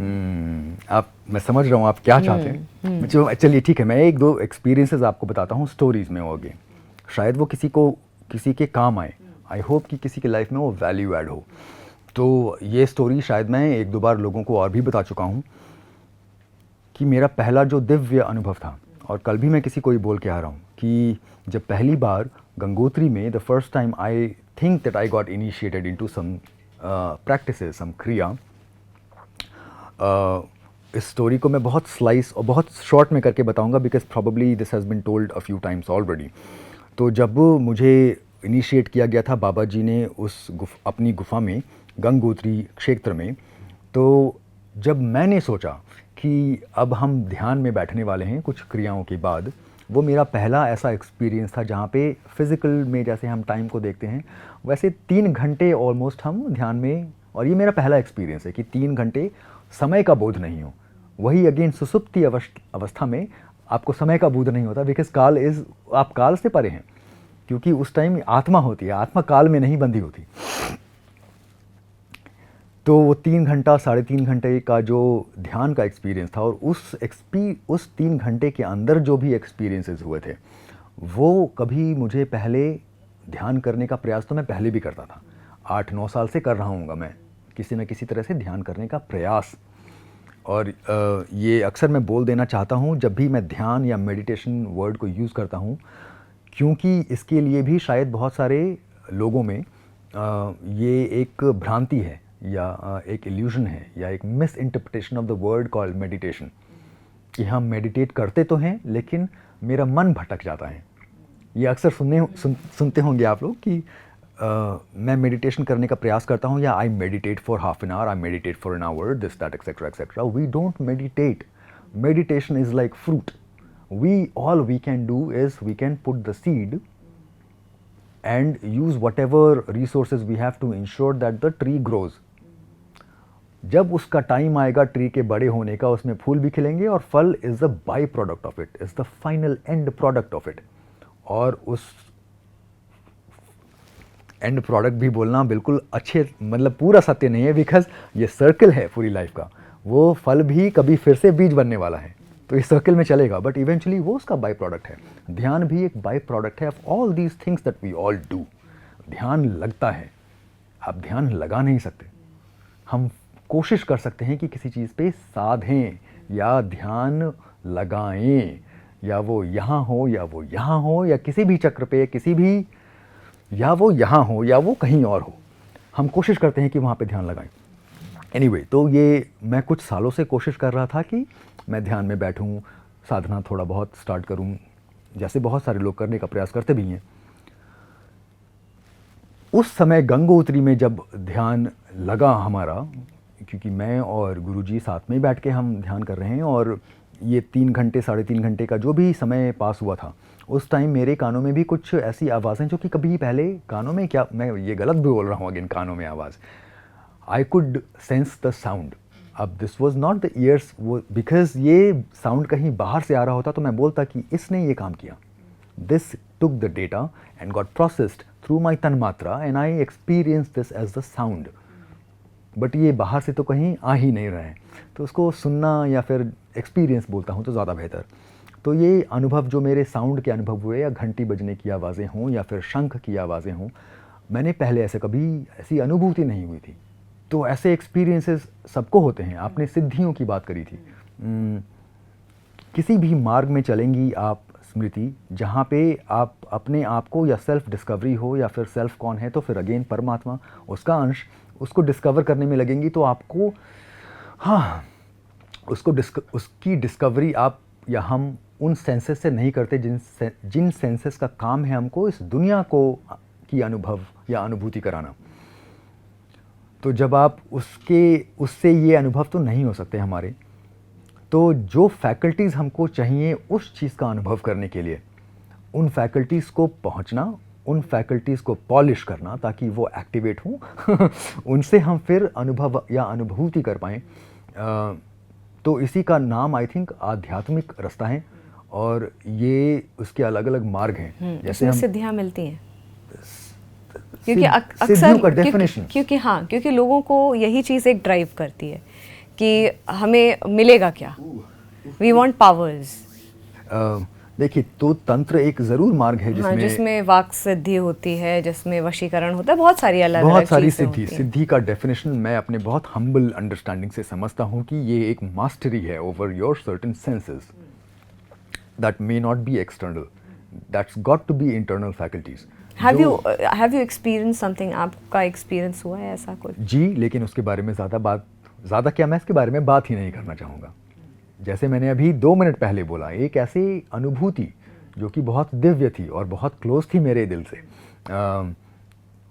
मैं समझ रहा हूँ आप क्या चाहते हैं। चलिए ठीक है, मैं एक दो एक्सपीरियंसेस आपको बताता हूँ स्टोरीज में हो गए। शायद वो किसी के काम आए। आई होप कि किसी के लाइफ में वो वैल्यू ऐड हो। तो ये स्टोरी शायद मैं एक दो बार लोगों को और भी बता चुका हूँ कि मेरा पहला जो दिव्य अनुभव था, और कल भी मैं किसी को ही बोल के आ रहा हूँ कि जब पहली बार गंगोत्री में the first time I think that I got initiated into some practices, some kriya. इस स्टोरी को मैं बहुत स्लाइस और बहुत शॉर्ट में करके बताऊंगा because probably this has been told a few times already. तो जब मुझे इनिशिएट किया गया था बाबा जी ने अपनी गुफा में गंगोत्री क्षेत्र में, तो जब मैंने सोचा कि अब हम ध्यान में बैठने वाले हैं कुछ क्रियाओं के बाद, वो मेरा पहला ऐसा एक्सपीरियंस था जहाँ पे फिज़िकल में जैसे हम टाइम को देखते हैं वैसे 3 घंटे ऑलमोस्ट हम ध्यान में, और ये मेरा पहला एक्सपीरियंस है कि 3 घंटे समय का बोध नहीं हो। वही अगेन सुसुप्ति अवस्था में आपको समय का बोध नहीं होता बिकॉज आप काल से परे हैं, क्योंकि उस टाइम आत्मा होती है, आत्मा काल में नहीं बंधी होती। तो वो 3 घंटा 3.5 घंटे का जो ध्यान का एक्सपीरियंस था, और उस 3 घंटे के अंदर जो भी एक्सपीरियंसेस हुए थे वो कभी मुझे पहले ध्यान करने का प्रयास तो मैं पहले भी करता था। 8-9 साल से कर रहा हूँगा मैं किसी न किसी तरह से ध्यान करने का प्रयास। और ये अक्सर मैं बोल देना चाहता हूँ जब भी मैं ध्यान या मेडिटेशन वर्ड को यूज़ करता हूँ, क्योंकि इसके लिए भी शायद बहुत सारे लोगों में ये एक भ्रांति है या एक इल्यूजन है या एक miss interpretation of the word called meditation, कि हम मेडिटेट करते तो हैं लेकिन मेरा मन भटक जाता है। ये अक्सर सुनते होंगे आप लोग कि मैं मेडिटेशन करने का प्रयास करता हूँ या I meditate for half an hour, I meditate for an hour, this that etcetera etcetera. We don't meditate. Meditation is like fruit. All we can do is we can put the seed and use whatever resources we have to ensure that the tree grows. जब उसका time आएगा tree के बड़े होने का, उसमें फूल भी खिलेंगे और फल is the by product of it, is the final and product of it. और उस एंड प्रोडक्ट भी बोलना बिल्कुल अच्छे मतलब पूरा सत्य नहीं है, बिकॉज ये सर्कल है पूरी लाइफ का. वो फल भी कभी फिर से बीज बनने वाला है, तो इस सर्कल में चलेगा, बट इवेंचुअली वो उसका बाई प्रोडक्ट है. ध्यान भी एक बाई प्रोडक्ट है of all these things that we all do. ध्यान लगता है, आप ध्यान लगा नहीं सकते. हम कोशिश कर सकते हैं कि किसी चीज़ पे साधें या ध्यान लगाएं, या वो यहाँ हो या वो यहाँ हो, या किसी भी चक्र पे किसी भी, या वो यहाँ हो या वो कहीं और हो, हम कोशिश करते हैं कि वहाँ पे ध्यान लगाएं. एनीवे, तो ये मैं कुछ सालों से कोशिश कर रहा था कि मैं ध्यान में बैठूं, साधना थोड़ा बहुत स्टार्ट करूं, जैसे बहुत सारे लोग करने का प्रयास करते भी हैं. उस समय गंगोत्री में जब ध्यान लगा हमारा, क्योंकि मैं और गुरुजी साथ में बैठ के हम ध्यान कर रहे हैं, और ये 3 घंटे 3.5 घंटे का जो भी समय पास हुआ था, उस टाइम मेरे कानों में भी कुछ ऐसी आवाज़ें जो कि कभी पहले कानों में, क्या मैं ये गलत भी बोल रहा हूँ अगेन, कानों में आवाज़, I could sense the sound. अब this was not the ears, वो because ये साउंड कहीं बाहर से आ रहा होता तो मैं बोलता कि इसने ये काम किया. This took the data and got processed through my tanmatra and I experienced this as the sound. But ये बाहर से तो कहीं आ ही नहीं रहा है, तो उसको सुनना या फिर एक्सपीरियंस बोलता हूँ तो ज़्यादा बेहतर. तो ये अनुभव जो मेरे साउंड के अनुभव हुए, या घंटी बजने की आवाज़ें हों या फिर शंख की आवाज़ें हों, मैंने पहले ऐसे कभी ऐसी अनुभूति नहीं हुई थी. तो ऐसे एक्सपीरियंसेस सबको होते हैं. आपने सिद्धियों की बात करी थी. किसी भी मार्ग में चलेंगी आप स्मृति, जहाँ पे आप अपने आप को या सेल्फ डिस्कवरी हो या फिर सेल्फ कौन है, तो फिर अगेन परमात्मा उसका अंश, उसको डिस्कवर करने में लगेंगी, तो आपको हाँ उसकी डिस्कवरी आप या हम उन सेंसेस से नहीं करते जिन सेंसेस का काम है हमको इस दुनिया को की अनुभव या अनुभूति कराना. तो जब आप उससे ये अनुभव तो नहीं हो सकते हमारे, तो जो फैकल्टीज़ हमको चाहिए उस चीज़ का अनुभव करने के लिए, उन फैकल्टीज़ को पहुंचना, उन फैकल्टीज़ को पॉलिश करना ताकि वो एक्टिवेट हों उनसे हम फिर अनुभव या अनुभूति कर पाएँ. तो इसी का नाम आई थिंक आध्यात्मिक रास्ता है, और ये उसके अलग अलग मार्ग हैं. जैसे हम सिद्धियाँ मिलती हैं, क्योंकि अक्सर क्योंकि लोगों को यही चीज़ एक ड्राइव करती है कि हमें मिलेगा क्या, वी वांट पावर्स. देखिए, तो तंत्र एक ज़रूर मार्ग है जिसमें वाक सिद्धि होती है, जिसमें वशीकरण होता है, बहुत सारी सिद्धि का डेफिनेशन मैं अपने बहुत हम्बल अंडरस्टैंडिंग से समझता हूँ कि ये एक मास्टरी है over your certain senses that may not be external, that's got to be internal faculties. Have you experienced something? आपका एक्सपीरियंस हुआ है ऐसा कुछ? जी, लेकिन उसके बारे में ज़्यादा क्या मैं इसके बारे में बात ही नहीं करना चाहूँगा. जैसे मैंने अभी 2 मिनट पहले बोला, एक ऐसी अनुभूति जो कि बहुत दिव्य थी और बहुत क्लोज थी मेरे दिल से,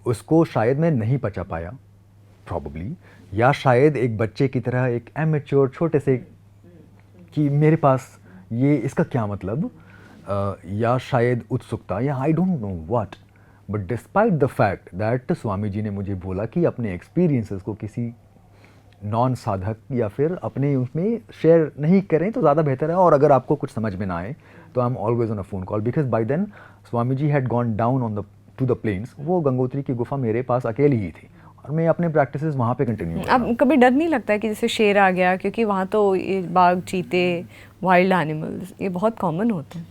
उसको शायद मैं नहीं पचा पाया प्रॉबली, या शायद एक बच्चे की तरह एक एमेच्योर छोटे से कि मेरे पास ये इसका क्या मतलब, या शायद उत्सुकता, या I don't know what. But despite the fact that Swami ji ने मुझे बोला कि अपने एक्सपीरियंसेस को किसी नॉन साधक या फिर अपने उसमें शेयर नहीं करें तो ज़्यादा बेहतर है. और अगर आपको कुछ समझ में ना आए तो I am always on a phone call, because by then Swami ji had gone down to the plains. वो गंगोत्री की गुफा मेरे पास अकेली ही थी और मैं अपने प्रैक्टिसेस वहाँ पे कंटिन्यू. अब कभी डर नहीं लगता है कि जैसे शेर आ गया, क्योंकि वहाँ तो ये बाघ, चीते, वाइल्ड एनिमल्स ये बहुत कॉमन होते हैं.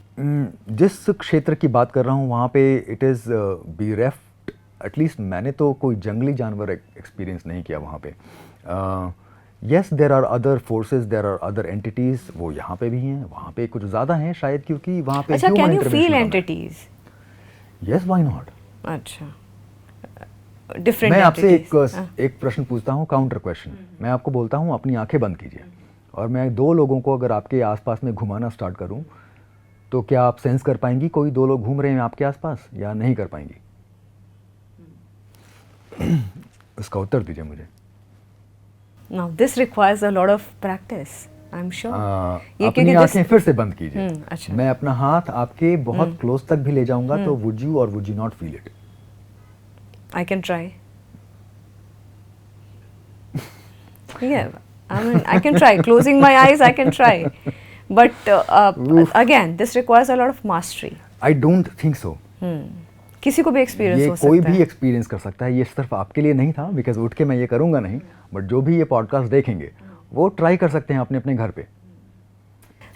जिस क्षेत्र की बात कर रहा हूँ वहाँ पे इट इज़ बीरेफ्ट, एटलीस्ट मैंने तो कोई जंगली जानवर एक्सपीरियंस नहीं किया वहाँ पे. Yes, there are other forces, there are other entities, वो यहाँ पे भी हैं, वहाँ पे कुछ ज़्यादा हैं शायद, क्योंकि वहाँ पे can you feel entities? Yes, why not. अच्छा, डिफरेंट. मैं आपसे एक प्रश्न पूछता हूँ, काउंटर क्वेश्चन. मैं आपको बोलता हूँ अपनी आंखें बंद कीजिए, और मैं 2 लोगों को अगर आपके आसपास में घुमाना स्टार्ट करूँ, तो क्या आप सेंस कर पाएंगी कोई 2 लोग घूम रहे हैं आपके आसपास, या नहीं कर पाएंगी? उसका उत्तर दीजिए मुझे। Now this requires a lot of practice, I'm sure. अपनी आंखें फिर से बंद कीजिए। अच्छा। मैं अपना हाथ आपके बहुत क्लोज तक भी ले जाऊंगा तो वुड यू और would you not feel it? I can try. Yeah, I mean, I can try. Closing my eyes, I can try. But again, this requires a lot of mastery. I don't think so. किसी को भी experience ये हो सकता कोई है। भी experience कर सकता है, ये सिर्फ आपके लिए नहीं था, बिकॉज उठ के मैं ये करूंगा नहीं, बट जो भी ये पॉडकास्ट देखेंगे वो ट्राई कर सकते हैं अपने अपने घर पे,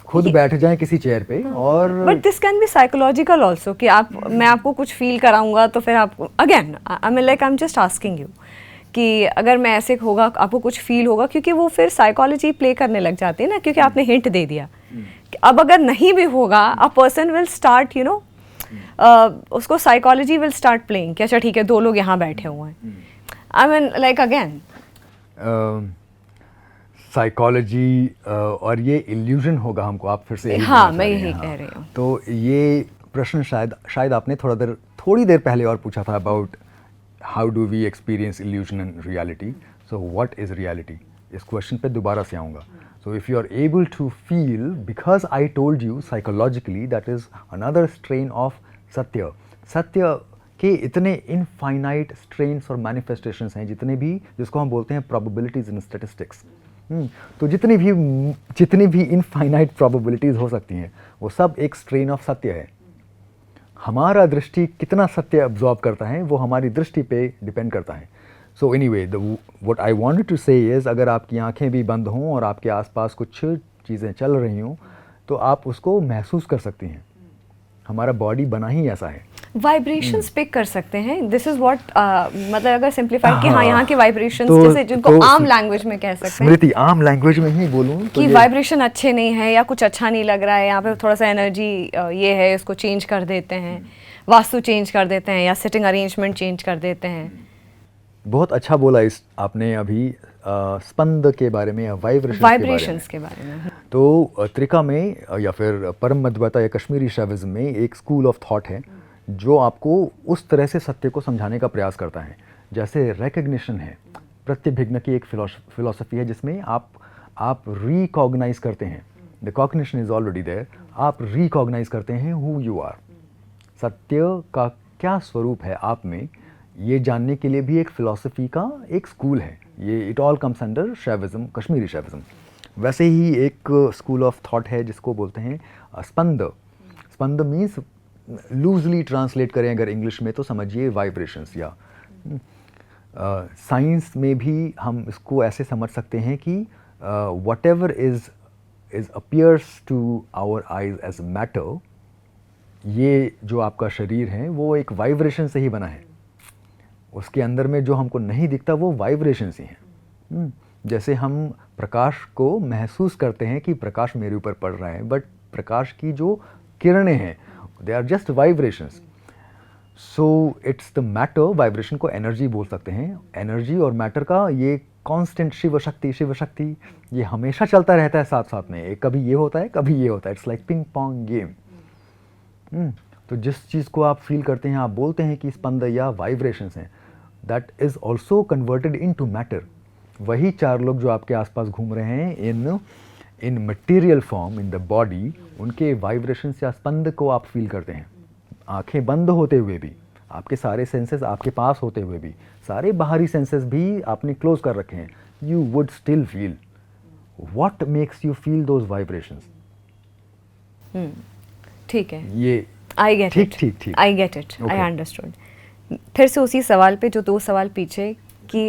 खुद बैठ जाएं किसी चेयर पे और but this can be psychological also कि आप, मैं आपको कुछ फील कराऊंगा तो फिर आपको again I mean like I am just asking you कि अगर मैं ऐसे होगा आपको कुछ फील होगा, क्योंकि वो फिर साइकोलॉजी प्ले करने लग जाती है ना, क्योंकि आपने हिंट दे दिया। अब अगर नहीं भी होगा, a person will start you know, उसको साइकोलॉजी विल स्टार्ट प्लेइंग कि अच्छा ठीक है 2 लोग यहाँ बैठे हुए हैं। आई मीन लाइक अगेन साइकोलॉजी और ये इल्यूजन होगा हमको, आप फिर से यही हाँ, बोलना मैं चाह रहे यही हैं, कह रही हूँ। तो ये प्रश्न शायद आपने थोड़ी देर पहले और पूछा था about how do we experience illusion and reality, so what is reality, इस क्वेश्चन पे दोबारा से आऊँगा। So if you are able to feel, because I told you psychologically that is another strain of सत्य के इतने इनफाइनाइट स्ट्रेन्स और manifestations हैं, जितने भी, जिसको हम बोलते हैं प्रोबेबिलिटीज इन स्टैटिस्टिक्स। तो जितनी भी इनफाइनाइट प्रोबेबिलिटीज हो सकती हैं, वो सब एक स्ट्रेन ऑफ सत्य है। हमारा दृष्टि कितना सत्य अब्जॉर्ब करता है वो हमारी दृष्टि पे डिपेंड करता है। So anyway, what I wanted to say is, अगर आपकी आंखें भी बंद हों और आपके आसपास कुछ चीज़ें चल रही हों तो आप उसको महसूस कर सकती हैं। हमारा बॉडी बना ही ऐसा है। वाइब्रेशंस पिक कर सकते हैं, दिस इज व्हाट, मतलब अगर सिंप्लीफाई कि हाँ यहाँ के वाइब्रेशंस तो- जैसे जिनको तो आम लैंग्वेज में कह सकते हैं स्मृति, आम लैंग्वेज में ही बोलूं तो कि ये वाइब्रेशन अच्छे नहीं है या कुछ अच्छा नहीं लग रहा है, यहाँ पे थोड़ा सा एनर्जी ये है, इसको चेंज कर देते हैं, वास्तु चेंज कर देते हैं या सिटिंग अरेंजमेंट चेंज कर देते हैं। बहुत अच्छा बोला इस आपने अभी स्पंद के बारे में या वाइब्रेशंस के बारे में। तो त्रिका में या फिर परम मध्वता या कश्मीरी शैविज्म में एक स्कूल ऑफ थॉट है जो आपको उस तरह से सत्य को समझाने का प्रयास करता है। जैसे रिकग्निशन है, प्रत्यभिज्ञा की एक फिलॉसफी है जिसमें आप रिकॉग्नाइज करते हैं, the cognition is already there, आप रिकॉग्नाइज करते हैं हु यू आर, सत्य का क्या स्वरूप है आप में, ये जानने के लिए भी एक फिलॉसफी का एक स्कूल है। ये it all comes under Shaivism, Kashmiri Shaivism. वैसे ही एक स्कूल ऑफ थॉट है जिसको बोलते हैं स्पंद। स्पंद मीन्स लूजली ट्रांसलेट करें अगर इंग्लिश में तो समझिए वाइब्रेशंस, या साइंस में भी हम इसको ऐसे समझ सकते हैं कि whatever is appears to our eyes as matter, ये जो आपका शरीर है वो एक वाइब्रेशन से ही बना है। उसके अंदर में जो हमको नहीं दिखता वो वाइब्रेशंस ही हैं। जैसे हम प्रकाश को महसूस करते हैं कि प्रकाश मेरे ऊपर पड़ रहा है, बट प्रकाश की जो किरणें हैं they are just vibrations. So it's the matter, vibration को एनर्जी बोल सकते हैं। एनर्जी और मैटर का ये कांस्टेंट शिव शक्ति ये हमेशा चलता रहता है साथ साथ में, कभी ये होता है कभी ये होता है, it's like ping pong game. तो जिस चीज़ को आप फील करते हैं, आप बोलते हैं कि स्पंद या वाइब्रेशंस हैं, that is also converted into matter. वही 4 लोग जो आपके आसपास घूम रहे हैं in material form in the body, उनके वाइब्रेशंस या स्पंद को आप फील करते हैं। आंखें बंद होते हुए भी, आपके सारे सेंसेस आपके पास होते हुए भी, सारे बाहरी सेंसेस भी आपने क्लोज कर रखे हैं, you would still feel. What makes you feel those vibrations? ठीक है, ये आई गेट इट, ठीक I get it, I understood. फिर से उसी सवाल पे जो 2 सवाल पीछे कि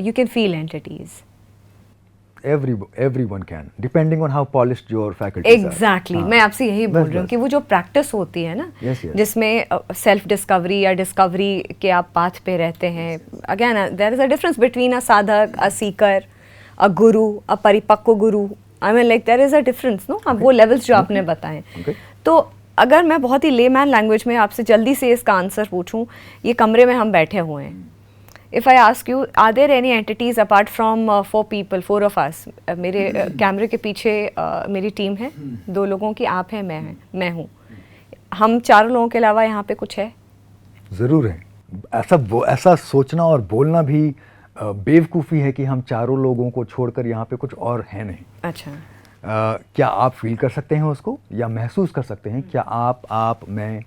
you can feel entities. Everyone can, depending on how polished your faculties are. Exactly, मैं आपसे यही बोल रही हूँ कि वो जो प्रैक्टिस होती है ना, जिसमें सेल्फ डिस्कवरी या डिस्कवरी के आप पाथ पे रहते हैं। Again there is a difference between a sadhak, a seeker, a guru, a परिपक्व guru. I mean like there is a difference no, अब वो लेवल्स जो आपने बताए। तो अगर मैं बहुत ही लेमैन लैंग्वेज में आपसे जल्दी से इसका आंसर पूछूं, ये कमरे में हम बैठे हुए हैं, if I ask you are there any entities apart from 4 people, 4 of us, मेरे कैमरे के पीछे मेरी टीम है, 2 लोगों की, आप हैं, मैं हूँ, हम 4 लोगों के अलावा यहाँ पे कुछ है? ज़रूर है, ऐसा सोचना और बोलना भी बेवकूफ़ी है कि हम चारों लोगों को छोड़कर यहाँ पे कुछ और है नहीं। अच्छा। क्या आप फील कर सकते हैं उसको या महसूस कर सकते हैं? क्या आप मैं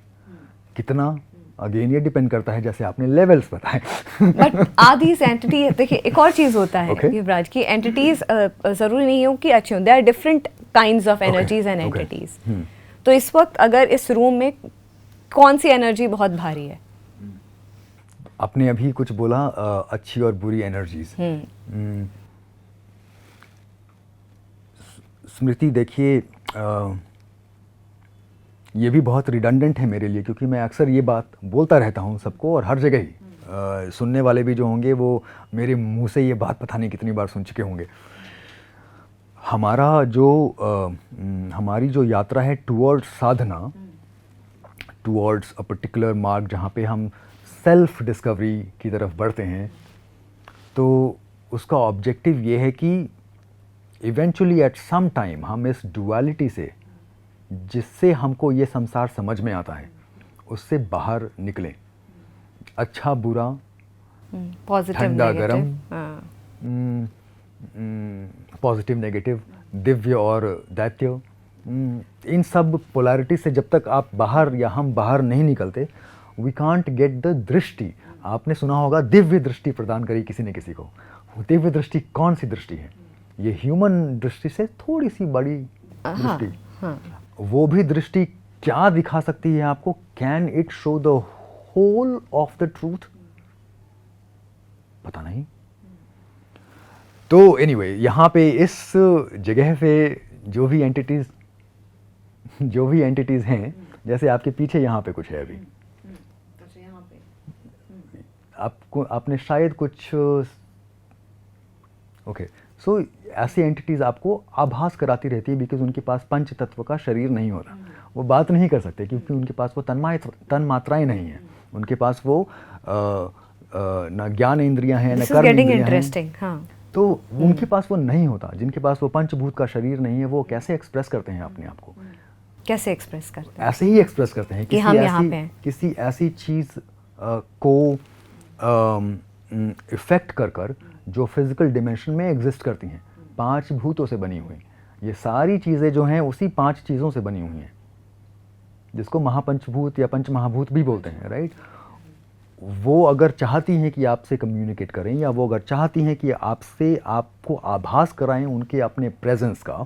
कितना? अगेन ये डिपेंड करता है, जैसे आपने लेवल्स बताए। बट आर दीज एंटिटी, देखिए एक और चीज़ होता है Okay. युवराज की, एंटिटीज ज़रूरी नहीं हो कि अच्छी हों, they are different kinds of energies and Okay. Entities. तो इस वक्त अगर इस रूम में कौन सी एनर्जी बहुत भारी है? आपने अभी कुछ बोला अच्छी और बुरी एनर्जीज। स्मृति देखिए, ये भी बहुत रिडंडेंट है मेरे लिए, क्योंकि मैं अक्सर ये बात बोलता रहता हूँ सबको और हर जगह ही। सुनने वाले भी जो होंगे वो मेरे मुंह से ये बात पता नहीं कितनी बार सुन चुके होंगे। हमारी जो यात्रा है towards Sadhana, towards a particular मार्ग जहाँ पे हम सेल्फ डिस्कवरी की तरफ बढ़ते हैं, तो उसका ऑब्जेक्टिव ये है कि इवेंचुअली एट सम टाइम हम इस डुअलिटी से, जिससे हमको ये संसार समझ में आता है, उससे बाहर निकलें। अच्छा बुरा, पॉजिटिव ठंडा नेगेटिव। गरम, पॉजिटिव नेगेटिव, दिव्य और दैत्य, इन सब पोलैरिटी से जब तक आप बाहर या हम बाहर नहीं निकलते, वी कांट गेट द दृष्टि। आपने सुना होगा दिव्य दृष्टि प्रदान करी किसी ने किसी को। दिव्य दृष्टि कौन सी दृष्टि है? ये ह्यूमन दृष्टि से थोड़ी सी बड़ी दृष्टि। वो भी दृष्टि क्या दिखा सकती है आपको? Can it show the whole of the truth? पता नहीं। तो एनीवे, यहाँ पे इस जगह पे जो भी एंटिटीज हैं, जैसे आपके पीछे यहाँ पे कुछ है अभी, आपने शायद कुछ ओके, सो ऐसी एंटिटीज आपको आभास कराती रहती है, बिकॉज उनके पास पंच तत्व का शरीर नहीं होता। वो बात नहीं कर सकते क्योंकि उनके पास वो तन्मात्राएं नहीं हैं। उनके पास वो न ज्ञान इंद्रियां हैं, न कर्म इंद्रियां हैं। हाँ। तो उनके पास वो नहीं होता। जिनके पास वो पंचभूत का शरीर नहीं है, वो कैसे एक्सप्रेस करते हैं अपने आप को? कैसे एक्सप्रेस करते हैं? ऐसे ही एक्सप्रेस करते हैं कि हम यहाँ पे हैं। किसी ऐसी चीज़ को इफेक्ट कर जो फिजिकल डिमेंशन में एग्जिस्ट करती हैं, 5 भूतों से बनी हुई। ये सारी चीज़ें जो हैं उसी 5 चीज़ों से बनी हुई हैं, जिसको महापंचभूत या पंच महाभूत भी बोलते हैं, राइट? वो अगर चाहती हैं कि आपसे कम्युनिकेट करें, या वो अगर चाहती हैं कि आपको आभास कराएं उनके अपने प्रेजेंस का,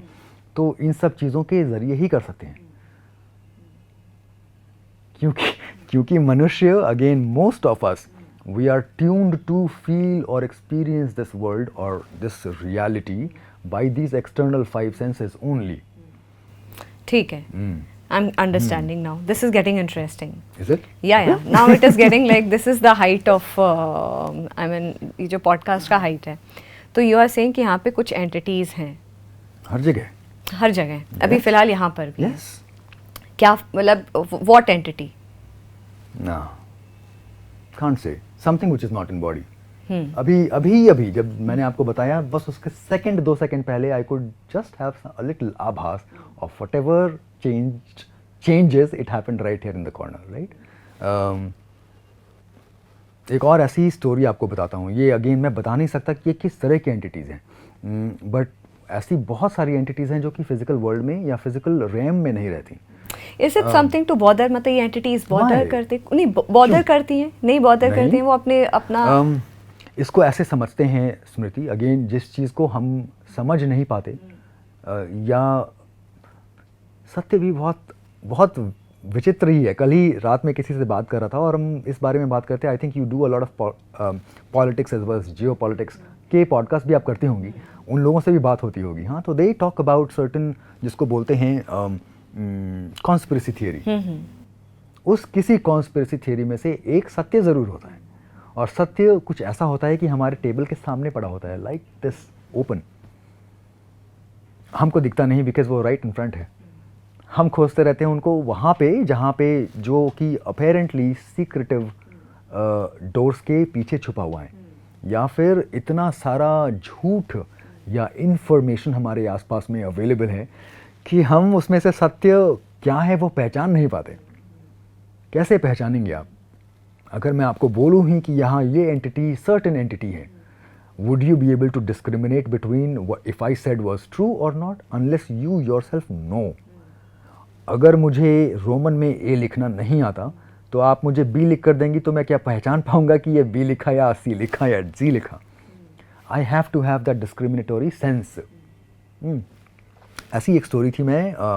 तो इन सब चीज़ों के ज़रिए ही कर सकते हैं। क्योंकि मनुष्य, again most of us, we are tuned to feel or experience this world or this reality by these external 5 senses only. ठीक है, I'm understanding now. This is getting interesting. Is it? Yeah. Now it is getting like this is the height of, I mean, ये जो podcast का height है। तो you are saying कि यहाँ पे कुछ entities हैं। हर जगह। अभी फिलहाल यहाँ पर भी। Yes. क्या मतलब what entity? No. Can't say. Something which is not in body. अभी जब मैंने आपको बताया, बस उसके 2 सेकंड पहले I could just have a little आभास of whatever changes it happened right here in the corner, right? एक और ऐसी स्टोरी आपको बताता हूँ। ये अगेन मैं बता नहीं सकता कि ये किस तरह की एंटिटीज़ हैं, बट ऐसी बहुत सारी एंटिटीज़ हैं जो कि फिजिकल वर्ल्ड में या फिजिकल रैम में नहीं रहती। Is it something to bother? मतलब ये एंटिटीज बॉदर करती नहीं, बॉदर करती हैं, नहीं बॉदर करती हैं, वो अपना इसको ऐसे समझते हैं स्मृति, अगेन जिस चीज़ को हम समझ नहीं पाते, या सत्य भी बहुत विचित्र ही है। कल ही रात में किसी से बात कर रहा था और हम इस बारे में बात करते हैं। I think you do a lot of politics as well as geopolitics के पॉडकास्ट भी आप करती होंगी, उन लोगों से भी बात होती होगी। हाँ, तो दे टॉक अबाउट सर्टन, जिसको बोलते हैं कॉन्स्पिरेसी थियरी। उस किसी कॉन्स्पिरेसी थियरी में से एक सत्य ज़रूर होता है, और सत्य कुछ ऐसा होता है कि हमारे टेबल के सामने पड़ा होता है, लाइक दिस ओपन। हमको दिखता नहीं बिकॉज वो राइट इन फ्रंट है। हम खोजते रहते हैं उनको वहाँ पे जहाँ पे जो कि अपेरेंटली सीक्रेटिव डोर्स के पीछे छुपा हुआ है, या फिर इतना सारा झूठ या इन्फॉर्मेशन हमारे आसपास में अवेलेबल है कि हम उसमें से सत्य क्या है वो पहचान नहीं पाते। कैसे पहचानेंगे आप? अगर मैं आपको बोलूँ ही कि यहाँ ये एंटिटी सर्टेन एंटिटी है, would you be able to discriminate between what if I said was true or not unless you yourself know? अगर मुझे रोमन में ए लिखना नहीं आता तो आप मुझे बी लिख कर देंगी तो मैं क्या पहचान पाऊंगा कि ये बी लिखा या सी लिखा या जी लिखा? I have to have that discriminatory sense. ऐसी एक स्टोरी थी।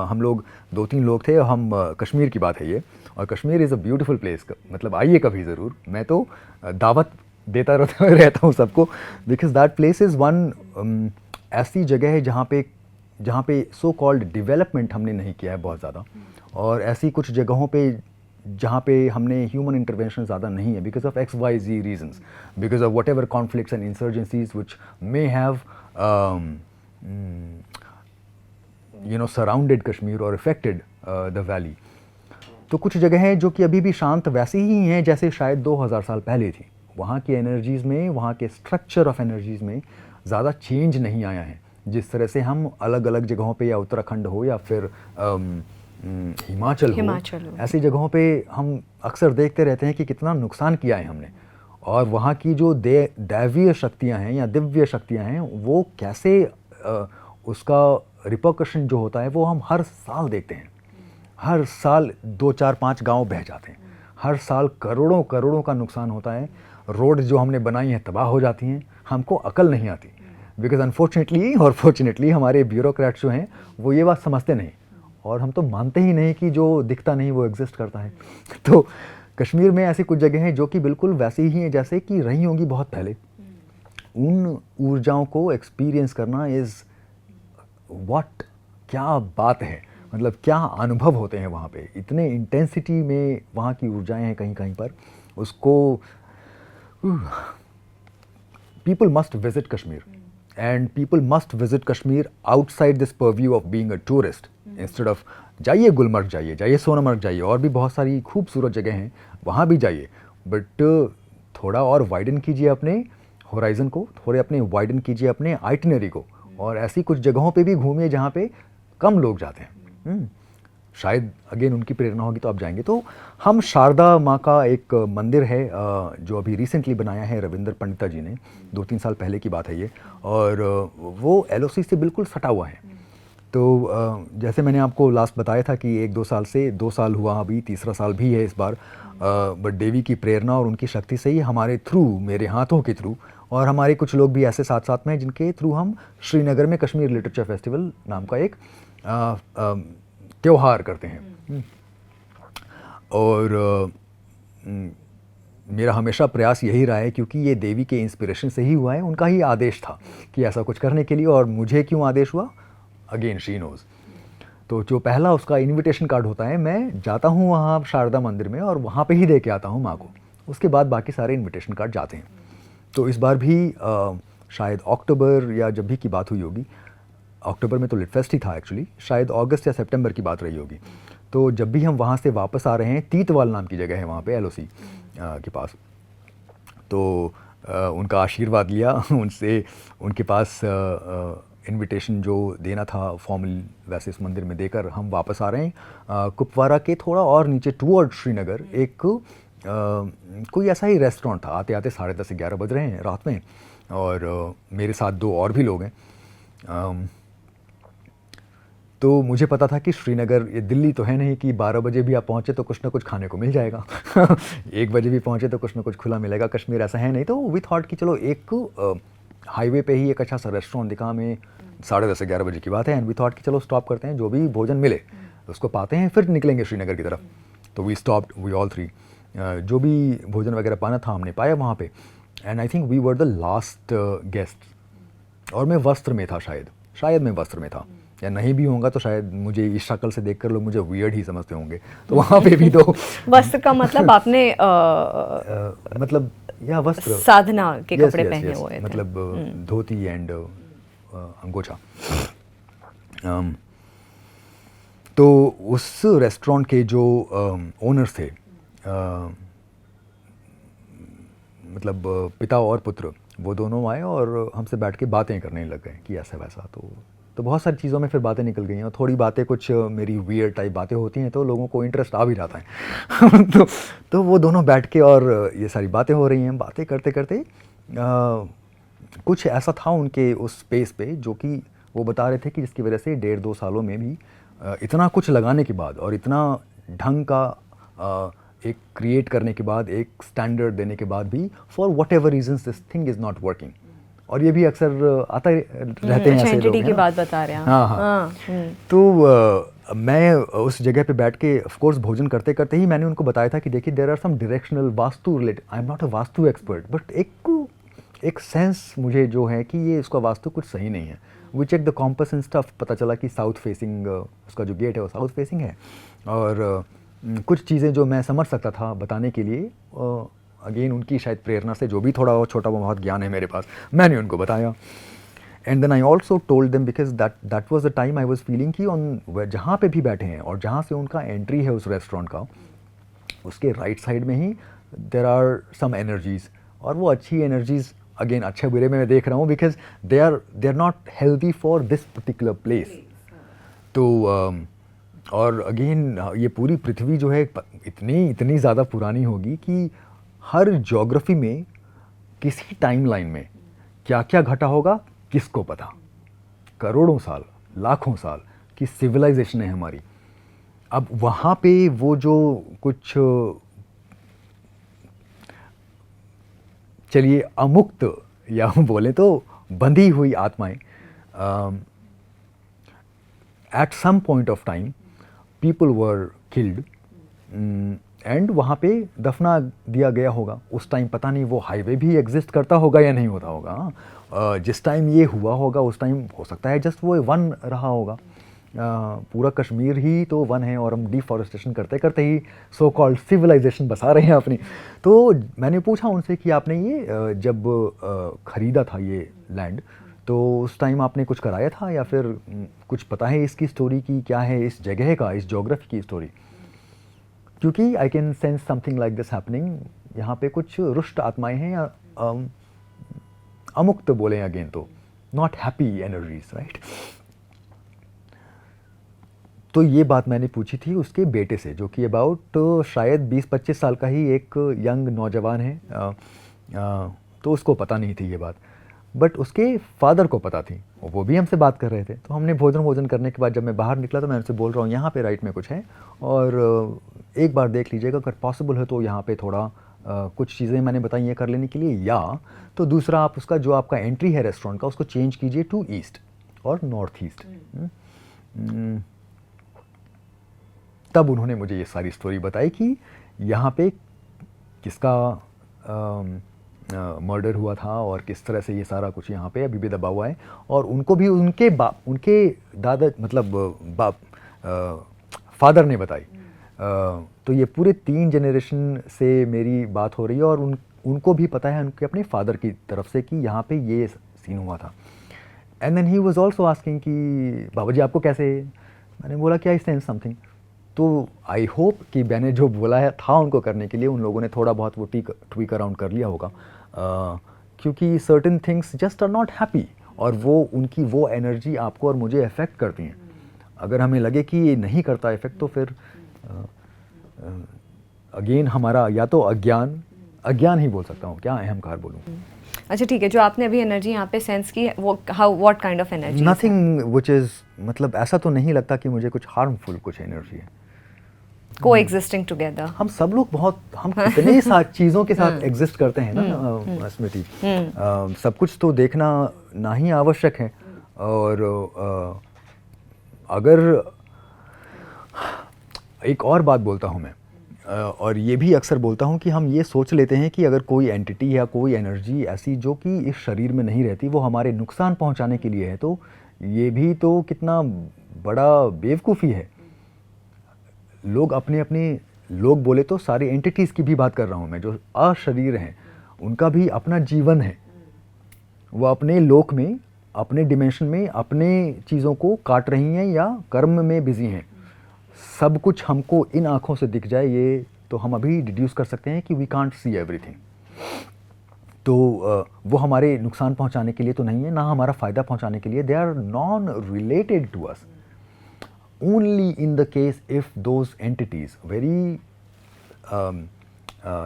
हम लोग 2-3 लोग थे, हम कश्मीर की बात है ये, और Kashmir is a beautiful place. मतलब आइए कभी ज़रूर, मैं तो दावत देता रहता हूँ सबको, because that place is one ऐसी जगह है जहाँ पे सो कॉल्ड डेवलपमेंट हमने नहीं किया है बहुत ज़्यादा, और ऐसी कुछ जगहों पे जहाँ पे हमने ह्यूमन इंटरवेंशन ज़्यादा नहीं है because of XYZ reasons, because of what ever conflicts and insurgencies which may have surrounded Kashmir और इफेक्टेड द वैली। तो कुछ जगह हैं जो कि अभी भी शांत वैसी ही हैं जैसे शायद 2000 साल पहले थी। वहाँ की एनर्जीज़ में, वहाँ के स्ट्रक्चर ऑफ एनर्जीज़ में ज़्यादा चेंज नहीं आया है। जिस तरह से हम अलग अलग जगहों पे, या उत्तराखंड हो या फिर हिमाचल हो, ऐसी जगहों पे हम अक्सर देखते रहते हैं कि कितना नुकसान किया है हमने, और वहाँ की जो दैवीय शक्तियाँ हैं या दिव्य शक्तियाँ हैं वो कैसे उसका रिपरकशन जो होता है वो हम हर साल देखते हैं। हर साल 2-4-5 गांव बह जाते हैं, हर साल करोड़ों करोड़ों का नुकसान होता है। रोड जो हमने बनाई हैं तबाह हो जाती हैं। हमको अकल नहीं आती बिकॉज अनफॉर्चुनेटली और फॉर्चुनेटली हमारे ब्यूरोक्रेट्स जो हैं वो ये बात समझते नहीं, और हम तो मानते ही नहीं कि जो दिखता नहीं वो एग्जिस्ट करता है। तो कश्मीर में ऐसी कुछ जगह हैं जो कि बिल्कुल वैसी ही हैं जैसे कि रही होंगी बहुत पहले। उन ऊर्जाओं को एक्सपीरियंस करना इज़ व्हाट, क्या बात है, मतलब क्या अनुभव होते हैं वहाँ पे। इतने इंटेंसिटी में वहाँ की ऊर्जाएं हैं कहीं कहीं पर, उसको people must visit Kashmir, and people must visit Kashmir outside this purview of being a tourist. Instead of जाइए गुलमर्ग जाइए सोनमर्ग जाइए, और भी बहुत सारी खूबसूरत जगह हैं वहाँ भी जाइए, बट थोड़ा और वाइडन कीजिए अपने होराइज़न को, थोड़े अपने वाइडन कीजिए अपने आइटिनरी को, और ऐसी कुछ जगहों पे भी घूमिए जहाँ पे कम लोग जाते हैं। शायद अगेन उनकी प्रेरणा होगी तो आप जाएंगे। तो हम शारदा माँ का एक मंदिर है जो अभी रिसेंटली बनाया है रविंद्र पंडिता जी ने, 2-3 साल पहले की बात है ये, और वो LOC से बिल्कुल सटा हुआ है। तो जैसे मैंने आपको लास्ट बताया था कि 1-2 साल से 2 साल हुआ, अभी 3रा साल भी है इस बार, बट देवी की प्रेरणा और उनकी शक्ति से ही हमारे थ्रू, मेरे हाथों के थ्रू, और हमारे कुछ लोग भी ऐसे साथ साथ में जिनके थ्रू हम श्रीनगर में कश्मीर लिटरेचर फेस्टिवल नाम का एक त्योहार करते हैं। और मेरा हमेशा प्रयास यही रहा है, क्योंकि ये देवी के इंस्पिरेशन से ही हुआ है, उनका ही आदेश था कि ऐसा कुछ करने के लिए। और मुझे क्यों आदेश हुआ, अगेन शी नोज़। तो जो पहला उसका इनविटेशन कार्ड होता है, मैं जाता हूँ वहाँ शारदा मंदिर में और वहाँ पे ही दे के आता हूँ माँ को, उसके बाद बाकी सारे इनविटेशन कार्ड जाते हैं। तो इस बार भी शायद अक्टूबर या जब भी की बात हुई होगी, अक्टूबर में तो लिटफेस्ट ही था एक्चुअली, शायद अगस्त या सितंबर की बात रही होगी। तो जब भी हम वहाँ से वापस आ रहे हैं, तीतवाल नाम की जगह है वहाँ पे LOC के पास, तो उनका आशीर्वाद लिया उनसे, उनके पास इनविटेशन जो देना था फॉर्मल वैसे इस मंदिर में देकर हम वापस आ रहे हैं। कुपवारा के थोड़ा और नीचे टूवर्ड श्रीनगर एक कोई ऐसा ही रेस्टोरेंट था। आते आते 10:30-11 बज रहे हैं रात में, और मेरे साथ 2 और भी लोग हैं। तो मुझे पता था कि श्रीनगर, ये दिल्ली तो है नहीं कि 12 बजे भी आप पहुँचे तो कुछ ना कुछ खाने को मिल जाएगा 1 बजे भी पहुँचे तो कुछ ना कुछ खुला मिलेगा। कश्मीर ऐसा है नहीं। तो वी थॉट कि चलो एक हाईवे पे ही एक अच्छा सा रेस्टोरेंट दिखा हमें, 10:30-11 बजे की बात है, एंड वी थॉट कि चलो स्टॉप करते हैं, जो भी भोजन मिले उसको पाते हैं, फिर निकलेंगे श्रीनगर की तरफ। तो वी स्टॉप्ड, वी ऑल 3, जो भी भोजन वगैरह पाना था हमने पाया वहाँ पे, and I think we were the last guest. और मैं वस्त्र में था, शायद मैं वस्त्र में था, या नहीं भी होगा तो शायद मुझे इस शक्ल से देखकर लोग मुझे वियर्ड ही समझते होंगे। तो वहाँ पे भी तो वस्त्र का मतलब आपने मतलब या वस्त्र, साधना के कपड़े पहने हुए थे, मतलब धोती एंड अंगोछा। तो उस रेस्टोरेंट के जो ओनर्स थे, मतलब पिता और पुत्र, वो दोनों आए और हमसे बैठ के बातें करने लग गए कि ऐसा वैसा। तो तो बहुत सारी चीज़ों में फिर बातें निकल गई हैं, और थोड़ी बातें कुछ मेरी वियर्ड टाइप बातें होती हैं तो लोगों को इंटरेस्ट आ भी जाता है तो वो दोनों बैठ के और ये सारी बातें हो रही हैं। बातें करते करते कुछ ऐसा था उनके उस स्पेस पे जो कि वो बता रहे थे कि जिसकी वजह से 1.5-2 सालों में भी इतना कुछ लगाने के बाद और इतना ढंग का एक क्रिएट करने के बाद, एक स्टैंडर्ड देने के बाद भी, for whatever reasons this thing is not working. और ये भी अक्सर आता रहते हैं ऐसे लोग, की बात बता रहे हैं। हाँ। तो मैं उस जगह पे बैठ के ऑफ कोर्स भोजन करते करते ही मैंने उनको बताया था कि देखिए there are some directional vastu related, I am not a vastu expert, but एक सेंस मुझे जो है कि ये इसका वास्तु कुछ सही नहीं है। We check the compass and stuff, पता चला कि साउथ फेसिंग उसका जो गेट है वो साउथ फेसिंग है। और कुछ चीज़ें जो मैं समझ सकता था बताने के लिए, अगेन उनकी शायद प्रेरणा से, जो भी थोड़ा और छोटा बहुत ज्ञान है मेरे पास, मैंने उनको बताया। And then I also told them because that was the time I was feeling कि ऑन जहाँ पे भी बैठे हैं और जहाँ से उनका एंट्री है उस रेस्टोरेंट का, उसके राइट साइड में ही देर आर सम एनर्जीज़, और वो अच्छी एनर्जीज़, अगेन अच्छे बुरे में मैं देख रहा हूँ because they are not healthy for this particular place. तो और अगेन ये पूरी पृथ्वी जो है इतनी ज़्यादा पुरानी होगी कि हर ज्योग्राफी में किसी टाइमलाइन में क्या क्या घटा होगा किसको पता। करोड़ों साल, लाखों साल की सिविलाइजेशन है हमारी। अब वहाँ पे वो जो कुछ, चलिए अमुक्त या बोले तो बंधी हुई आत्माएं, at some point of time people were killed and वहाँ पे दफना दिया गया होगा। उस टाइम पता नहीं वो हाईवे भी एग्जिस्ट करता होगा या नहीं होता होगा। जिस टाइम ये हुआ होगा उस टाइम हो सकता है जस्ट वो वन रहा होगा। पूरा कश्मीर ही तो वन है और हम डिफॉरेस्टेशन करते करते ही सो कॉल्ड सिविलाइजेशन बसा रहे हैं अपनी। तो मैंने पूछा उनसे कि आपने ये जब ख़रीदा था ये लैंड, तो उस टाइम आपने कुछ कराया था या फिर कुछ पता है इसकी स्टोरी की, क्या है इस जगह का, इस ज्योग्राफी की स्टोरी? क्योंकि I can sense something like this happening. यहाँ पे कुछ रुष्ट आत्माएं हैं या अमुक्त बोले अगेन तो नॉट हैप्पी एनर्जीज, राइट। तो ये बात मैंने पूछी थी उसके बेटे से, जो कि अबाउट शायद 20-25 साल का ही एक यंग नौजवान है। तो उसको पता नहीं थी ये बात, बट उसके फादर को पता थी, वो भी हमसे बात कर रहे थे। तो हमने भोजन करने के बाद जब मैं बाहर निकला तो मैं उनसे बोल रहा हूँ यहाँ पे राइट में कुछ है और एक बार देख लीजिएगा, अगर पॉसिबल है तो यहाँ पे थोड़ा कुछ चीज़ें मैंने बताई हैं कर लेने के लिए, या तो दूसरा आप उसका जो आपका एंट्री है रेस्टोरेंट का उसको चेंज कीजिए टू ईस्ट और नॉर्थ ईस्ट। तब उन्होंने मुझे ये सारी स्टोरी बताई कि यहाँ पे किसका मर्डर हुआ था और किस तरह से ये सारा कुछ यहाँ पे अभी भी दबा हुआ है। और उनको भी उनके दादा मतलब फादर ने बताई। तो ये पूरे 3 जनरेशन से मेरी बात हो रही है और उनको भी पता है उनके अपने फादर की तरफ से कि यहाँ पे ये सीन हुआ था। And then he was also asking कि बाबा जी आपको कैसे? मैंने बोला कि आई सेंस समथिंग। तो आई होप कि मैंने जो बोला है था उनको करने के लिए उन लोगों ने थोड़ा बहुत वो ट्वीक अराउंड कर लिया होगा, क्योंकि certain things just are not happy और वो उनकी वो एनर्जी आपको और मुझे अफेक्ट करती हैं। अगर हमें लगे कि ये नहीं करता इफेक्ट तो फिर अगेन हमारा या तो अज्ञान ही बोल सकता हूँ, क्या अहंकार बोलूँ। अच्छा ठीक है, जो आपने अभी एनर्जी यहाँ पे सेंस की वो what kind of energy? Nothing which is, मतलब ऐसा तो नहीं लगता कि मुझे कुछ हार्मफुल कुछ एनर्जी है। कोएग्जिस्टिंग टुगेदर हम सब लोग हम कितने चीज़ों के साथ एग्जिस्ट करते हैं ना स्मृति। सब कुछ तो देखना ना ही आवश्यक है। और अगर एक और बात बोलता हूँ मैं, और ये भी अक्सर बोलता हूँ कि हम ये सोच लेते हैं कि अगर कोई एंटिटी या कोई एनर्जी ऐसी जो कि इस शरीर में नहीं रहती वो हमारे नुकसान पहुँचाने के लिए है, तो ये भी तो कितना बड़ा बेवकूफ़ी है। लोग अपने लोग बोले तो सारी एंटिटीज़ की भी बात कर रहा हूँ मैं, जो अशरीर हैं उनका भी अपना जीवन है। वो अपने लोक में, अपने डिमेंशन में अपने चीज़ों को काट रही हैं या कर्म में बिजी हैं। सब कुछ हमको इन आँखों से दिख जाए ये तो हम अभी डिड्यूस कर सकते हैं कि वी कांट सी एवरीथिंग। तो वो हमारे नुकसान पहुंचाने के लिए तो नहीं है, ना हमारा फ़ायदा पहुंचाने के लिए. They are non related to us. Only in the case if those entities, very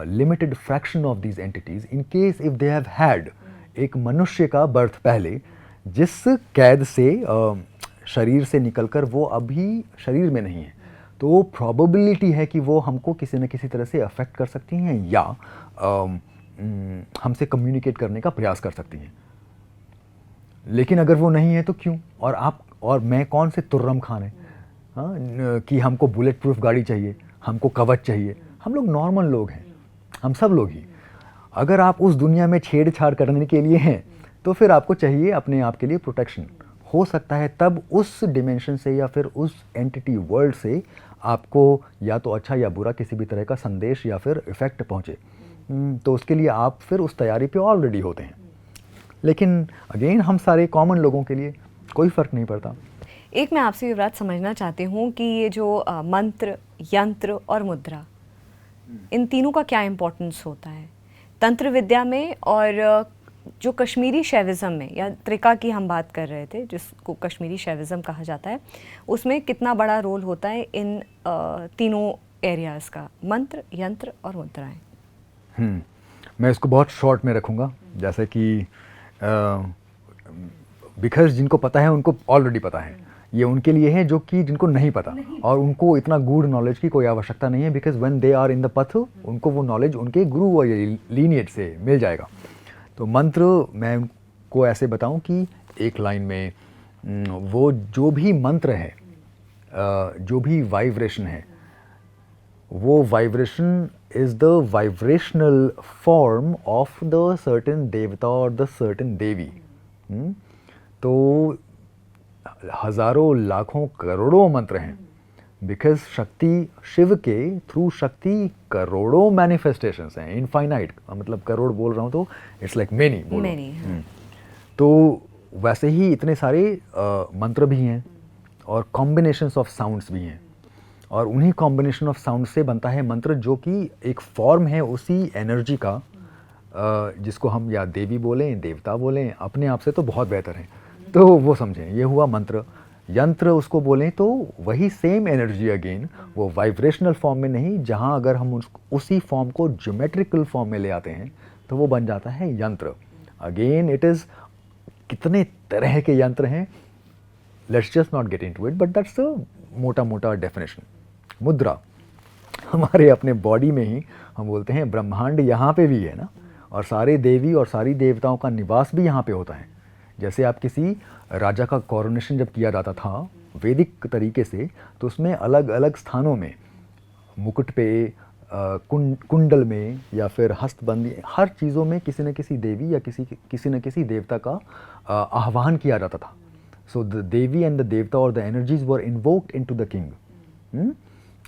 limited fraction of these entities, in case if they have had एक मनुष्य का बर्थ पहले, जिस कैद से शरीर से निकलकर वो अभी शरीर में नहीं है, तो प्रोबेबिलिटी है कि वो हमको किसी न किसी तरह से अफेक्ट कर सकती हैं या हमसे कम्युनिकेट करने का प्रयास कर सकती हैं. लेकिन अगर वो नहीं है तो क्यों? और आप और मैं कौन से तुर्रम खान हैं, हाँ, कि हमको बुलेट प्रूफ गाड़ी चाहिए, हमको कवच चाहिए. हम लोग नॉर्मल लोग हैं, हम सब लोग ही. अगर आप उस दुनिया में छेड़छाड़ करने के लिए हैं तो फिर आपको चाहिए अपने आप के लिए प्रोटेक्शन. हो सकता है तब उस डिमेंशन से या फिर उस एंटिटी वर्ल्ड से आपको या तो अच्छा या बुरा किसी भी तरह का संदेश या फिर इफ़ेक्ट पहुँचे. तो उसके लिए आप फिर उस तैयारी पे ऑलरेडी होते हैं. लेकिन अगेन हम सारे कॉमन लोगों के लिए कोई फ़र्क नहीं पड़ता. एक मैं आपसे युवराज समझना चाहती हूँ कि ये जो मंत्र, यंत्र और मुद्रा, इन तीनों का क्या इम्पोर्टेंस होता है तंत्र विद्या में, और जो कश्मीरी शैविज़म में या त्रिका की हम बात कर रहे थे जिसको कश्मीरी शैविज़म कहा जाता है, उसमें कितना बड़ा रोल होता है इन तीनों एरियाज़ का, मंत्र, यंत्र और मुद्राएं? मैं इसको बहुत शॉर्ट में रखूँगा, जैसे कि बिकॉज जिनको पता है उनको ऑलरेडी पता है. ये उनके लिए है जो कि जिनको नहीं पता, और उनको इतना गूढ़ नॉलेज की कोई आवश्यकता नहीं है. Because when they are in the path, उनको वो नॉलेज उनके गुरु और लीनिएज से मिल जाएगा. तो मंत्र मैं उनको ऐसे बताऊं कि एक लाइन में वो जो भी मंत्र है, जो भी वाइब्रेशन है, वो vibration is the vibrational form of the certain देवता और द सर्टेन देवी. तो हज़ारों लाखों करोड़ों मंत्र हैं, बिकॉज शक्ति, शिव के थ्रू शक्ति करोड़ों मैनिफेस्टेशंस हैं. इनफाइनाइट, मतलब करोड़ बोल रहा हूँ तो इट्स लाइक मेनी. तो वैसे ही इतने सारे मंत्र भी हैं और कॉम्बिनेशंस ऑफ साउंड्स भी हैं, और उन्हीं कॉम्बिनेशन ऑफ साउंड से बनता है मंत्र, जो कि एक फॉर्म है उसी एनर्जी का, जिसको हम या देवी बोलें, देवता बोलें, अपने आप से तो बहुत बेहतर है, तो वो समझें. ये हुआ मंत्र. यंत्र उसको बोलें तो वही सेम एनर्जी अगेन, वो वाइब्रेशनल फॉर्म में नहीं, जहाँ अगर हम उसी फॉर्म को ज्योमेट्रिकल फॉर्म में ले आते हैं तो वो बन जाता है यंत्र. अगेन इट इज़, कितने तरह के यंत्र हैं, let's just not get into it, but that's a मोटा मोटा डेफिनेशन. मुद्रा, हमारे अपने बॉडी में ही हम बोलते हैं ब्रह्मांड यहाँ पे भी है ना, और सारे देवी और सारी देवताओं का निवास भी यहाँ पे होता है. जैसे आप किसी राजा का कोरोनेशन जब किया जाता था वैदिक तरीके से, तो उसमें अलग अलग स्थानों में, मुकुट पे, कुंडल में, या फिर हस्तबंदी, हर चीज़ों में किसी न किसी देवी या किसी न किसी देवता का आह्वान किया जाता था. So the Devi and the देवता और the energies were invoked into the king.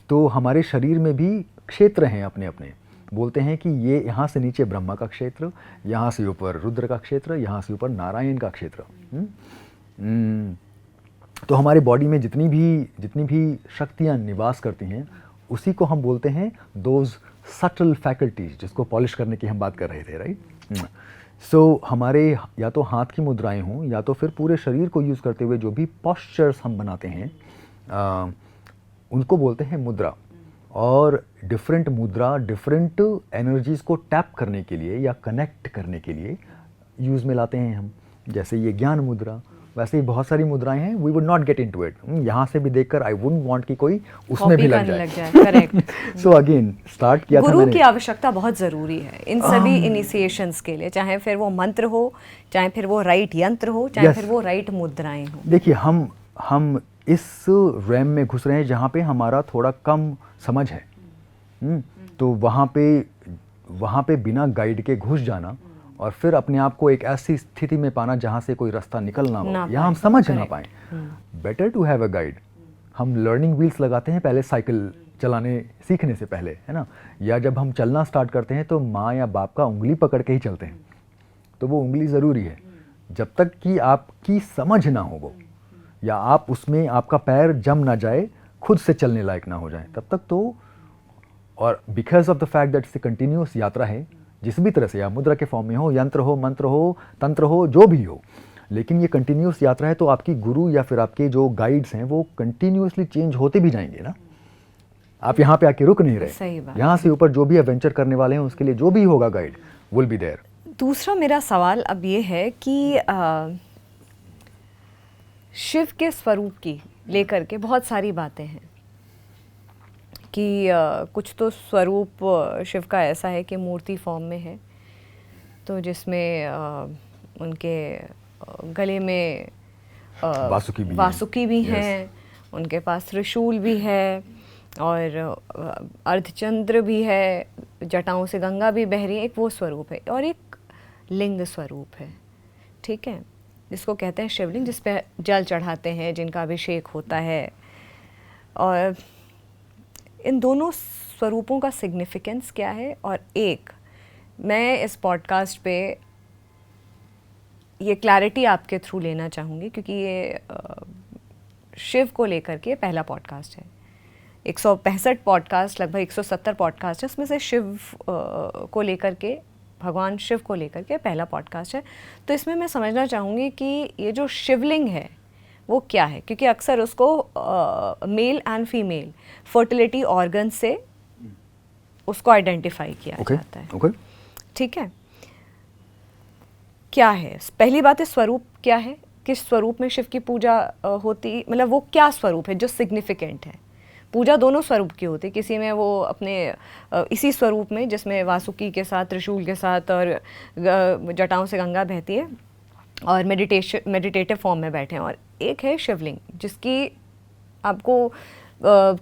तो हमारे शरीर में भी क्षेत्र हैं अपने अपने. बोलते हैं कि ये यहाँ से नीचे ब्रह्मा का क्षेत्र, यहाँ से ऊपर रुद्र का क्षेत्र, यहाँ से ऊपर नारायण का क्षेत्र. तो हमारी बॉडी में जितनी भी शक्तियाँ निवास करती हैं, उसी को हम बोलते हैं दोज सटल फैकल्टीज, जिसको पॉलिश करने की हम बात कर रहे थे, राइट. सो हमारे या तो हाथ की मुद्राएं हों, या तो फिर पूरे शरीर को यूज़ करते हुए जो भी पॉस्चर्स हम बनाते हैं, उनको बोलते हैं मुद्रा. और डिफरेंट मुद्रा डिफरेंट एनर्जीज़ को टैप करने के लिए या कनेक्ट करने के लिए यूज़ में लाते हैं हम. जैसे ये ज्ञान मुद्रा, वैसे ही बहुत सारी मुद्राएं हैं. We would not get into it. यहाँ से भी देखकर आई वुडंट वांट कि कोई उसमें भी लग जाए. करेक्ट. सो अगेन स्टार्ट किया था मैंने. गुरु की आवश्यकता बहुत ज़रूरी है इन सभी इनिशिएशंस के लिए, चाहे फिर वो मंत्र हो, चाहे फिर वो राइट यंत्र हो, चाहे फिर वो राइट मुद्राएं हो. देखिए, हम इस रैम में घुस रहे हैं जहाँ पे हमारा थोड़ा कम समझ है. तो वहाँ पे बिना गाइड के घुस जाना और फिर अपने आप को एक ऐसी स्थिति में पाना जहाँ से कोई रास्ता निकल ना हो, या हम समझ ना पाएँ. Better to have a guide. हम लर्निंग व्हील्स लगाते हैं पहले साइकिल चलाने सीखने से पहले, है ना, या जब हम चलना स्टार्ट करते हैं तो माँ या बाप का उंगली पकड़ के ही चलते हैं. तो वो उंगली ज़रूरी है. जब तक कि आपकी समझ ना हो वो, या आप उसमें आपका पैर जम ना जाए, खुद से चलने लायक ना हो जाए, तब तक तो. और because of the fact that it's a continuous यात्रा है, जिस भी तरह से, या मुद्रा के फॉर्म में हो, यंत्र हो, मंत्र हो, तंत्र हो, जो भी हो, लेकिन ये कंटिन्यूस यात्रा है, तो आपकी गुरु या फिर आपके जो गाइड्स हैं वो कंटिन्यूसली चेंज होते भी जाएंगे ना। आप यहाँ पे आके रुक नहीं रहे। सही बात। यहाँ से ऊपर जो भी एडवेंचर करने वाले हैं उसके लिए जो भी होगा गाइड विल बी देयर। दूसरा मेरा सवाल अब ये है कि शिव के स्वरूप की लेकर के बहुत सारी बातें हैं कि कुछ तो स्वरूप शिव का ऐसा है कि मूर्ति फॉर्म में है, तो जिसमें उनके गले में वासुकी भी हैं, उनके पास त्रिशूल भी है और अर्धचंद्र भी है, जटाओं से गंगा भी बह रही है, एक वो स्वरूप है, और एक लिंग स्वरूप है, ठीक है, जिसको कहते हैं शिवलिंग, जिस पे जल चढ़ाते हैं, जिनका अभिषेक होता है। और इन दोनों स्वरूपों का सिग्निफिकेंस क्या है? और एक मैं इस पॉडकास्ट पे ये क्लैरिटी आपके थ्रू लेना चाहूँगी, क्योंकि ये शिव को लेकर के पहला पॉडकास्ट है। 165 पॉडकास्ट, लगभग 170 पॉडकास्ट है, उसमें से शिव को लेकर के, भगवान शिव को लेकर के पहला पॉडकास्ट है। तो इसमें मैं समझना चाहूँगी कि ये जो शिवलिंग है वो क्या है, क्योंकि अक्सर उसको male and female fertility organ से उसको आइडेंटिफाई किया जाता है। ठीक है, क्या है? पहली बात है स्वरूप क्या है, किस स्वरूप में शिव की पूजा होती, मतलब वो क्या स्वरूप है जो सिग्निफिकेंट है। पूजा दोनों स्वरूप की होती है, किसी में वो अपने इसी स्वरूप में जिसमें वासुकी के साथ, त्रिशूल के साथ और जटाओं से गंगा बहती है और मेडिटेटिव फॉर्म में बैठे हैं, और एक है शिवलिंग जिसकी आपको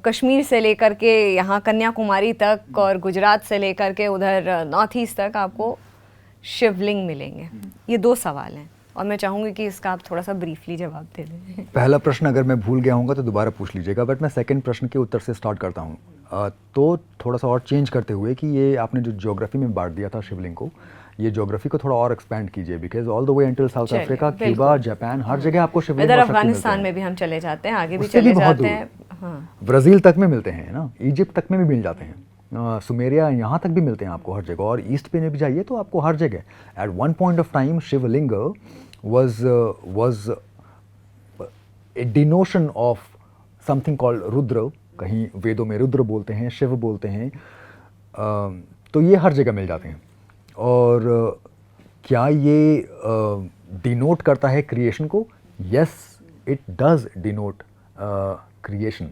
कश्मीर से लेकर के यहाँ कन्याकुमारी तक और गुजरात से लेकर के उधर नॉर्थ ईस्ट तक आपको शिवलिंग मिलेंगे। ये दो सवाल हैं और मैं चाहूँगी कि इसका आप थोड़ा सा ब्रीफली जवाब दे दें। पहला प्रश्न अगर मैं भूल गया हूँगा तो दोबारा पूछ लीजिएगा, बट मैं सेकंड प्रश्न के उत्तर से स्टार्ट करता हूँ। तो थोड़ा सा और चेंज करते हुए कि ये आपने जो ज्योग्राफी में बांट दिया था शिवलिंग को, ये ज्योग्राफी को थोड़ा और एक्सपैंड कीजिए, because all the way until South Africa, Cuba, Japan, हर जगह आपको शिवलिंग इधर अफगानिस्तान में भी हम चले जाते हैं, आगे भी चले जाते हैं, ब्राज़ील तक में मिलते हैं ना, इजिप्ट तक में भी मिल जाते हैं, सुमेरिया यहाँ तक भी मिलते हैं आपको हर जगह, और ईस्ट पे भी जाइए तो आपको हर जगह। At one point of time Shivling was a denotion of something called Rudra, कहीं वेदों में रुद्र बोलते हैं, शिव बोलते हैं, तो ये हर जगह मिल जाते हैं। और क्या ये डिनोट करता है क्रिएशन को? Yes, it does denote creation.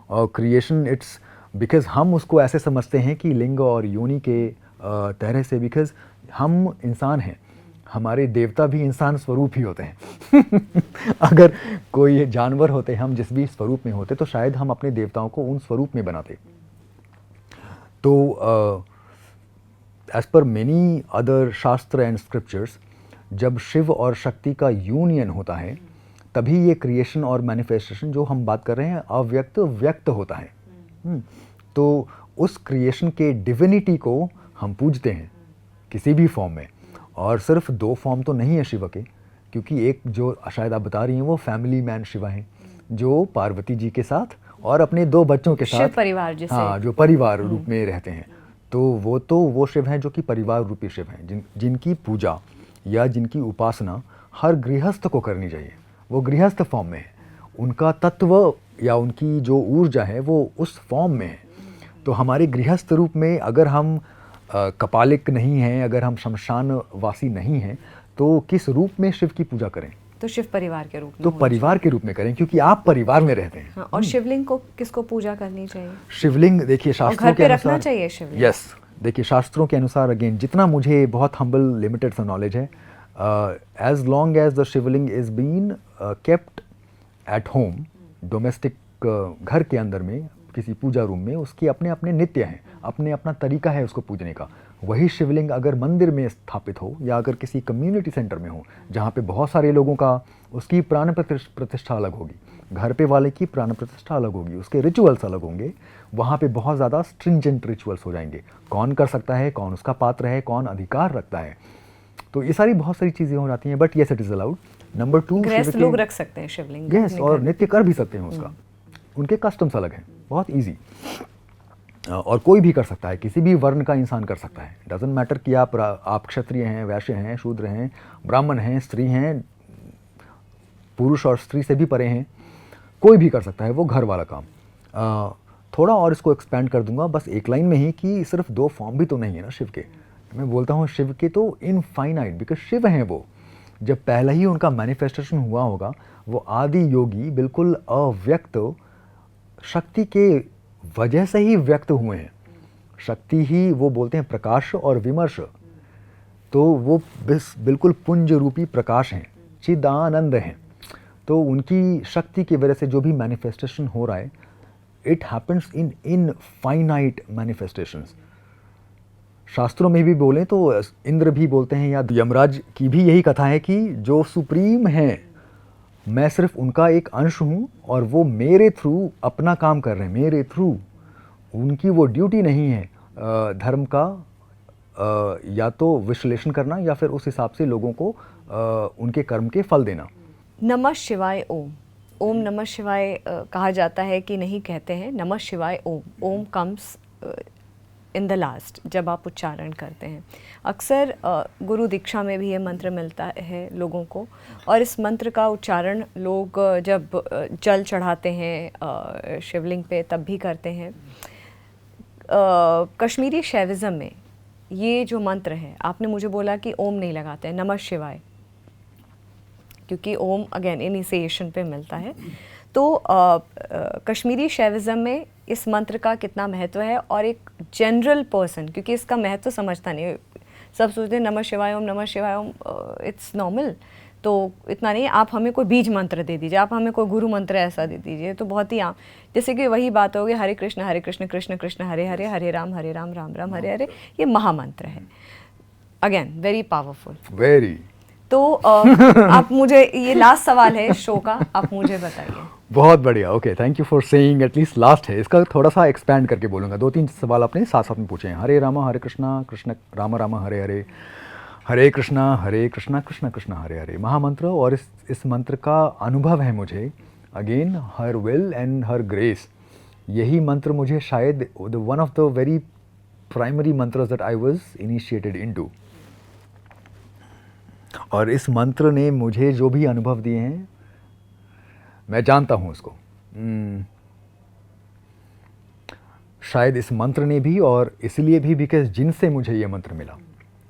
और क्रिएशन इट्स बिकॉज हम उसको ऐसे समझते हैं कि लिंग और योनि के तरह से, बिकॉज हम इंसान हैं, हमारे देवता भी इंसान स्वरूप ही होते हैं। अगर कोई जानवर होते, हम जिस भी स्वरूप में होते, तो शायद हम अपने देवताओं को उन स्वरूप में बनाते। तो एज पर मेनी अदर शास्त्र एंड स्क्रिप्चर्स, जब शिव और शक्ति का यूनियन होता है तभी ये क्रिएशन और मैनिफेस्टेशन जो हम बात कर रहे हैं अव्यक्त व्यक्त होता है। तो उस क्रिएशन के डिविनिटी को हम पूजते हैं किसी भी फॉर्म में, और सिर्फ दो फॉर्म तो नहीं है शिव के, क्योंकि एक जो शायद आप बता रही हैं वो फैमिली मैन शिवा हैं, जो पार्वती जी के साथ और अपने दो बच्चों के साथ परिवार जिसे, हाँ, जो परिवार रूप में रहते हैं, तो वो शिव हैं जो कि परिवार रूपी शिव हैं, जिनकी पूजा या जिनकी उपासना हर गृहस्थ को करनी चाहिए। वो गृहस्थ फॉर्म में है, उनका तत्व या उनकी जो ऊर्जा है वो उस फॉर्म में है। तो हमारे गृहस्थ रूप में अगर हम कपालिक नहीं हैं, अगर हम शमशान वासी नहीं हैं, तो किस रूप में शिव की पूजा करें? तो शिव परिवार के रूप में, तो परिवार के रूप में करें, क्योंकि आप परिवार में रहते हैं। हाँ, और शिवलिंग को किसको पूजा करनी चाहिए? शिवलिंग देखिए शास्त्रों के अनुसार रखना चाहिए शिवलिंग। यस, देखिए शास्त्रों के अनुसार, अगेन जितना मुझे बहुत हम्बल लिमिटेड सा नॉलेज है, as long as the Shivling is been kept at home, domestic घर के अंदर में, किसी पूजा रूम में, उसके अपने अपने नित्य हैं, अपने अपना तरीका है उसको पूजने का। वही शिवलिंग अगर मंदिर में स्थापित हो या अगर किसी कम्युनिटी सेंटर में हो जहाँ पे बहुत सारे लोगों का, उसकी प्राण प्रतिष्ठा अलग होगी, घर पे वाले की प्राण प्रतिष्ठा अलग होगी, उसके रिचुअल्स अलग होंगे, वहाँ पे बहुत ज़्यादा स्ट्रिंजेंट रिचुअल्स हो जाएंगे। कौन कर सकता है, कौन उसका पात्र है, कौन अधिकार रखता है, तो ये सारी बहुत सारी चीज़ें हो जाती हैं। But yes, it is allowed. Number 2, लोग रख सकते हैं शिवलिंग, यस, और नित्य कर भी सकते हैं उसका, उनके कस्टम्स अलग हैं, बहुत ईजी। और कोई भी कर सकता है, किसी भी वर्ण का इंसान कर सकता है। डजेंट मैटर कि आप क्षत्रिय हैं, वैश्य हैं, शूद्र हैं, ब्राह्मण हैं, स्त्री हैं, पुरुष और स्त्री से भी परे हैं, कोई भी कर सकता है वो घर वाला काम। थोड़ा और इसको एक्सपेंड कर दूंगा बस एक लाइन में ही कि सिर्फ 2 फॉर्म भी तो नहीं है ना शिव के। मैं बोलता हूँ शिव के तो इनफाइनाइट, बिकॉज शिव हैं वो। जब पहला ही उनका मैनिफेस्टेशन हुआ होगा, वो आदि योगी बिल्कुल अव्यक्त शक्ति के वजह से ही व्यक्त हुए हैं। शक्ति ही वो बोलते हैं प्रकाश और विमर्श, तो वो बिल्कुल पुंज रूपी प्रकाश हैं, चिदानंद हैं। तो उनकी शक्ति की वजह से जो भी मैनिफेस्टेशन हो रहा है, it happens in infinite manifestations. शास्त्रों में भी बोलें तो इंद्र भी बोलते हैं, या यमराज की भी यही कथा है कि जो सुप्रीम हैं, मैं सिर्फ उनका एक अंश हूँ और वो मेरे थ्रू अपना काम कर रहे हैं, मेरे थ्रू। उनकी वो ड्यूटी नहीं है धर्म का या तो विश्लेषण करना या फिर उस हिसाब से लोगों को उनके कर्म के फल देना। नमः शिवाय ओम। ओम नमः शिवाय कहा जाता है कि नहीं कहते हैं, नमः शिवाय ओम। ओम कम्स इन द लास्ट जब आप उच्चारण करते हैं। अक्सर गुरु दीक्षा में भी ये मंत्र मिलता है लोगों को, और इस मंत्र का उच्चारण लोग जब जल चढ़ाते हैं शिवलिंग पे तब भी करते हैं। कश्मीरी शैविज़म में ये जो मंत्र है, आपने मुझे बोला कि ओम नहीं लगाते हैं, नमः शिवाय, क्योंकि ओम अगेन इनिशिएशन पे मिलता है। तो कश्मीरी शैविज़म में इस मंत्र का कितना महत्व है, और एक जनरल पर्सन क्योंकि इसका महत्व समझता नहीं, सब सोचते हैं नमः शिवाय ओम, नमः शिवाय ओम, इट्स नॉर्मल, तो इतना नहीं। आप हमें कोई बीज मंत्र दे दीजिए, आप हमें कोई गुरु मंत्र ऐसा दे दीजिए, तो बहुत ही आम, जैसे कि वही बात होगी हरे कृष्ण कृष्ण कृष्ण हरे हरे, हरे राम राम राम हरे हरे। ये महामंत्र है, अगेन वेरी पावरफुल, वेरी। तो आप मुझे, ये लास्ट सवाल है शो का, आप मुझे बताइए। बहुत बढ़िया, okay, thank you for saying at least last है। इसका थोड़ा सा एक्सपैंड करके बोलूँगा। 2-3 सवाल आपने साथ साथ में पूछे हैं। हरे कृष्णा कृष्ण राम हरे हरे, हरे कृष्णा कृष्ण कृष्ण हरे हरे, महामंत्र। और इस मंत्र का अनुभव है मुझे, again her will and her grace. यही मंत्र मुझे शायद one of the very primary mantra that I was initiated into. और इस मंत्र ने मुझे जो भी अनुभव दिए हैं, मैं जानता हूँ उसको। शायद इस मंत्र ने भी, और इसलिए भी बिकॉज जिनसे मुझे ये मंत्र मिला।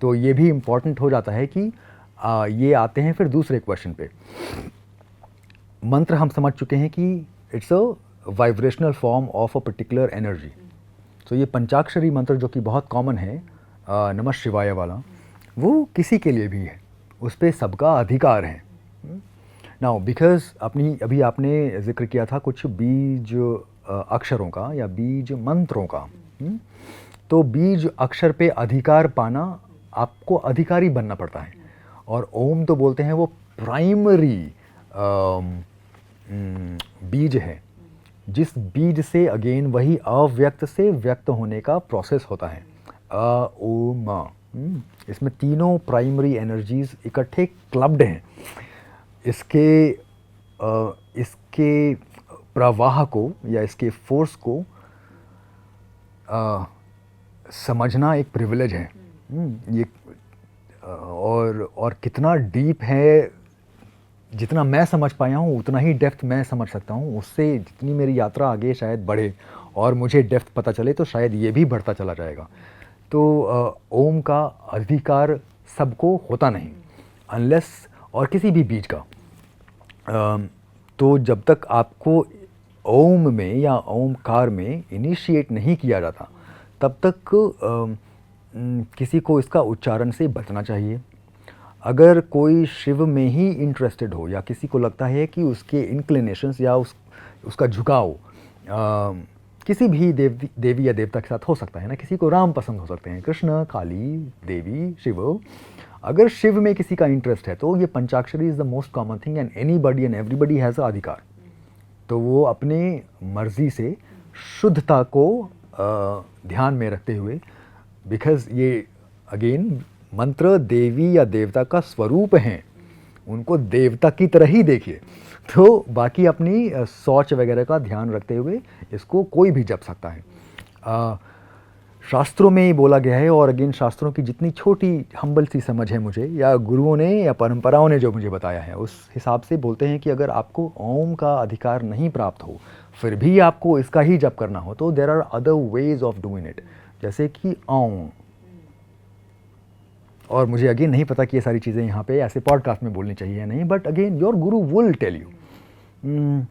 तो ये भी इम्पॉर्टेंट हो जाता है कि ये आते हैं फिर दूसरे क्वेश्चन पे। मंत्र हम समझ चुके हैं कि it's a vibrational form of a particular energy. तो ये पंचाक्षरी मंत्र जो कि बहुत कॉमन है, नमः शिवाय वाला, वो किसी के लिए भी है, उस पर सबका अधिकार है। नाउ बिकॉज अभी आपने जिक्र किया था कुछ बीज अक्षरों का या बीज मंत्रों का। तो बीज अक्षर पे अधिकार पाना, आपको अधिकारी बनना पड़ता है। और ओम तो बोलते हैं वो प्राइमरी बीज है, जिस बीज से अगेन वही अव्यक्त से व्यक्त होने का प्रोसेस होता है। ओम, इसमें तीनों प्राइमरी एनर्जीज इकट्ठे क्लब्ड हैं। इसके प्रवाह को या इसके फोर्स को समझना एक प्रिविलेज है। ये और कितना डीप है, जितना मैं समझ पाया हूँ उतना ही डेप्थ मैं समझ सकता हूँ। उससे जितनी मेरी यात्रा आगे शायद बढ़े और मुझे डेप्थ पता चले, तो शायद ये भी बढ़ता चला जाएगा। तो ओम का अधिकार सबको होता नहीं, अनलेस, और किसी भी बीज का। तो जब तक आपको ओम में या ओमकार में इनिशिएट नहीं किया जाता, तब तक किसी को इसका उच्चारण से बचना चाहिए। अगर कोई शिव में ही इंटरेस्टेड हो, या किसी को लगता है कि उसके इंक्लिनेशंस या उसका झुकाव किसी भी देवी या देवता के साथ हो सकता है ना। किसी को राम पसंद हो सकते हैं, कृष्ण, काली, देवी, शिव। अगर शिव में किसी का इंटरेस्ट है, तो ये panchakshari is the most common thing, and anybody and everybody has a adhikar. तो वो अपने मर्जी से शुद्धता को ध्यान में रखते हुए, बिकॉज ये अगेन मंत्र देवी या देवता का स्वरूप हैं, उनको देवता की तरह ही देखिए। तो बाकी अपनी सोच वगैरह का ध्यान रखते हुए इसको कोई भी जप सकता है। शास्त्रों में ही बोला गया है, और अगेन शास्त्रों की जितनी छोटी हम्बल सी समझ है मुझे, या गुरुओं ने या परंपराओं ने जो मुझे बताया है, उस हिसाब से बोलते हैं कि अगर आपको ओम का अधिकार नहीं प्राप्त हो, फिर भी आपको इसका ही जप करना हो, तो there are other ways of doing it, जैसे कि ओम। और मुझे अगेन नहीं पता कि ये सारी चीज़ें यहाँ पे ऐसे पॉडकास्ट में बोलनी चाहिए या नहीं, but again your guru will tell you.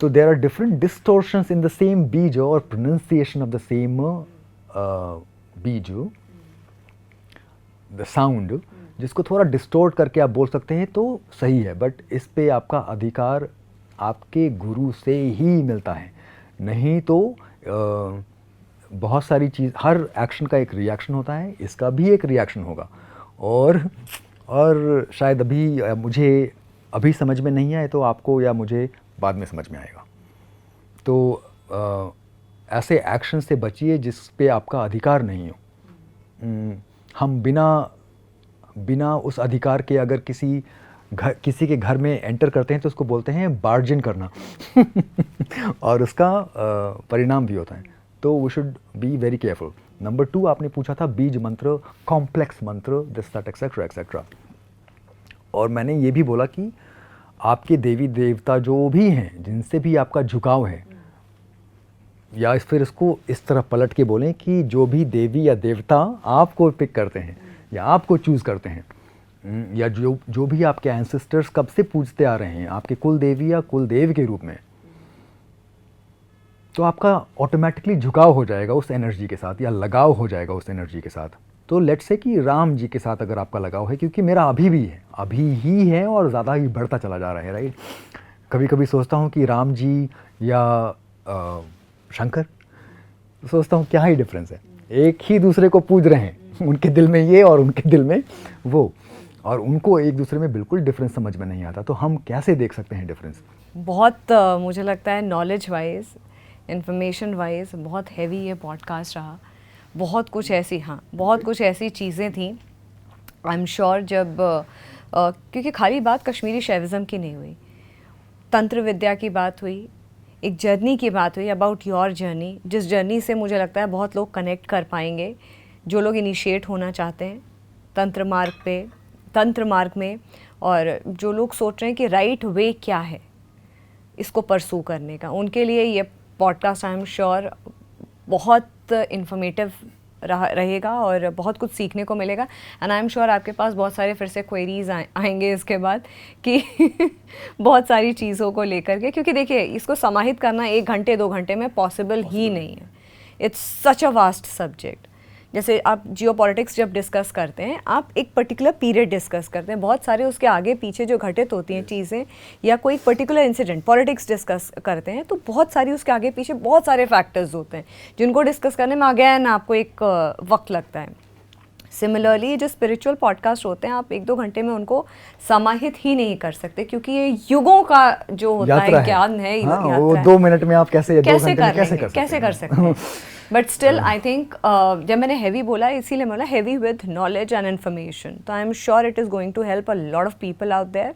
तो there are different distortions in the same beej और pronunciation of the same beej, the sound, जिसको थोड़ा डिस्टोर्ट करके आप बोल सकते हैं तो सही है, बट इस पे आपका अधिकार आपके गुरु से ही मिलता है। नहीं तो बहुत सारी चीज़, हर एक्शन का एक रिएक्शन होता है, इसका भी एक रिएक्शन होगा, और शायद अभी मुझे अभी समझ में नहीं आए तो आपको या मुझे बाद में समझ में आएगा। तो ऐसे एक्शन से बचिए जिस पे आपका अधिकार नहीं हो। हम बिना उस अधिकार के अगर किसी के घर में एंटर करते हैं तो उसको बोलते हैं बार्ज इन करना और उसका परिणाम भी होता है। तो we should be very careful. Number 2 आपने पूछा था बीज मंत्र, कॉम्प्लेक्स मंत्र, दिस दैट एक्सेट्रा एक्सेट्रा। और मैंने ये भी बोला कि आपके देवी देवता जो भी हैं, जिनसे भी आपका झुकाव है, या फिर इसको इस तरह पलट के बोलें कि जो भी देवी या देवता आपको पिक करते हैं या आपको चूज़ करते हैं, या जो भी आपके एंसेस्टर्स कब से पूजते आ रहे हैं आपके कुल देवी या कुल देव के रूप में, तो आपका ऑटोमेटिकली झुकाव हो जाएगा उस एनर्जी के साथ, या लगाव हो जाएगा उस एनर्जी के साथ। तो लेट्स से कि राम जी के साथ अगर आपका लगाव है, क्योंकि मेरा अभी भी है, अभी ही है और ज़्यादा ही बढ़ता चला जा रहा है, राइट। कभी कभी सोचता हूँ कि राम जी या शंकर, सोचता हूँ क्या ही डिफरेंस है, एक ही दूसरे को पूज रहे हैं, उनके दिल में ये और उनके दिल में वो, और उनको एक दूसरे में बिल्कुल डिफरेंस समझ में नहीं आता। तो हम कैसे देख सकते हैं डिफरेंस? बहुत मुझे लगता है नॉलेज वाइज, इन्फॉर्मेशन वाइज बहुत हैवी ये पॉडकास्ट रहा। बहुत कुछ ऐसी चीज़ें थी, आई एम श्योर, जब क्योंकि खाली बात कश्मीरी शैविज़म की नहीं हुई, तंत्र विद्या की बात हुई, एक जर्नी की बात हुई, अबाउट योर जर्नी, जिस जर्नी से मुझे लगता है बहुत लोग कनेक्ट कर पाएंगे, जो लोग इनिशिएट होना चाहते हैं तंत्र मार्ग में, और जो लोग सोच रहे हैं कि राइट वे क्या है इसको परसू करने का, उनके लिए ये पॉडकास्ट आई एम श्योर बहुत इन्फॉर्मेटिव रहेगा और बहुत कुछ सीखने को मिलेगा। एंड आई एम श्योर आपके पास बहुत सारे फिर से क्वेरीज आएंगे इसके बाद कि बहुत सारी चीज़ों को लेकर के, क्योंकि देखिए इसको समाहित करना 1 घंटे 2 घंटे में पॉसिबल ही नहीं है। It's such a vast subject. जैसे आप जियोपॉलिटिक्स जब डिस्कस करते हैं, आप एक पर्टिकुलर पीरियड डिस्कस करते हैं, बहुत सारे उसके आगे पीछे जो घटित होती हैं चीज़ें, या कोई पर्टिकुलर इंसिडेंट पॉलिटिक्स डिस्कस करते हैं, तो बहुत सारी उसके आगे पीछे बहुत सारे फैक्टर्स होते हैं जिनको डिस्कस करने में अगेन आपको एक वक्त लगता है। सिमिलरली जो स्पिरिचुअल पॉडकास्ट होते हैं, आप 1-2 घंटे में उनको समाहित ही नहीं कर सकते, क्योंकि ये युगों का जो होता है ज्ञान है, वो 2 मिनट में आप कैसे कर सकते हैं। बट स्टिल आई थिंक जब मैंने हैवी बोला, इसीलिए बोला heavy with knowledge and information, तो I am sure it is going to help a lot of people out there.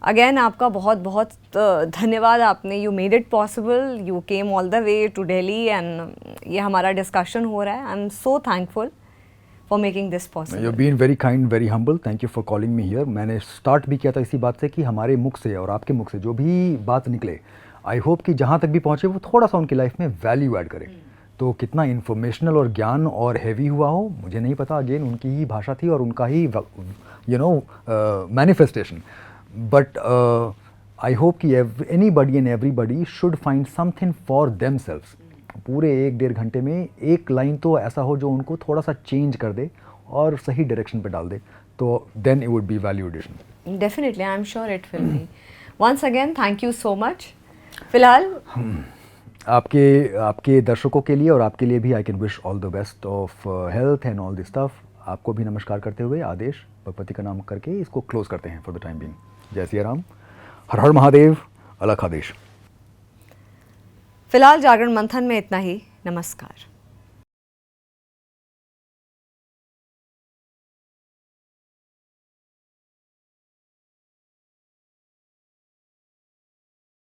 Again आपका बहुत बहुत धन्यवाद, आपने you made it possible, you came all the way to Delhi and ये हमारा discussion हो रहा है। I am so thankful for making this possible. You been very kind, very humble, thank you for calling me here. मैंने start भी किया था इसी बात से कि हमारे मुख से और आपके मुख से जो भी बात निकले, आई होप कि जहाँ तक भी पहुँचे वो थोड़ा सा उनकी लाइफ में वैल्यू ऐड करे। तो कितना इन्फॉर्मेशनल और ज्ञान और हैवी हुआ हो मुझे नहीं पता, अगेन उनकी ही भाषा थी और उनका ही मैनिफेस्टेशन, बट आई होप कि anybody and everybody should find something for themselves. पूरे 1-1.5 घंटे में एक लाइन तो ऐसा हो जो उनको थोड़ा सा चेंज कर दे और सही डायरेक्शन पे डाल दे, तो then it would be value addition. Definitely, I am sure it will be. Once again thank you so much. फिलहाल आपके दर्शकों के लिए और आपके लिए भी I can wish all the best of health and all this stuff. आपको भी नमस्कार करते हुए आदेश भगवती का नाम करके इसको क्लोज करते हैं फॉर द टाइम बीइंग। जय सिया राम, हर हर महादेव, अलख आदेश। फिलहाल जागरण मंथन में इतना ही। नमस्कार।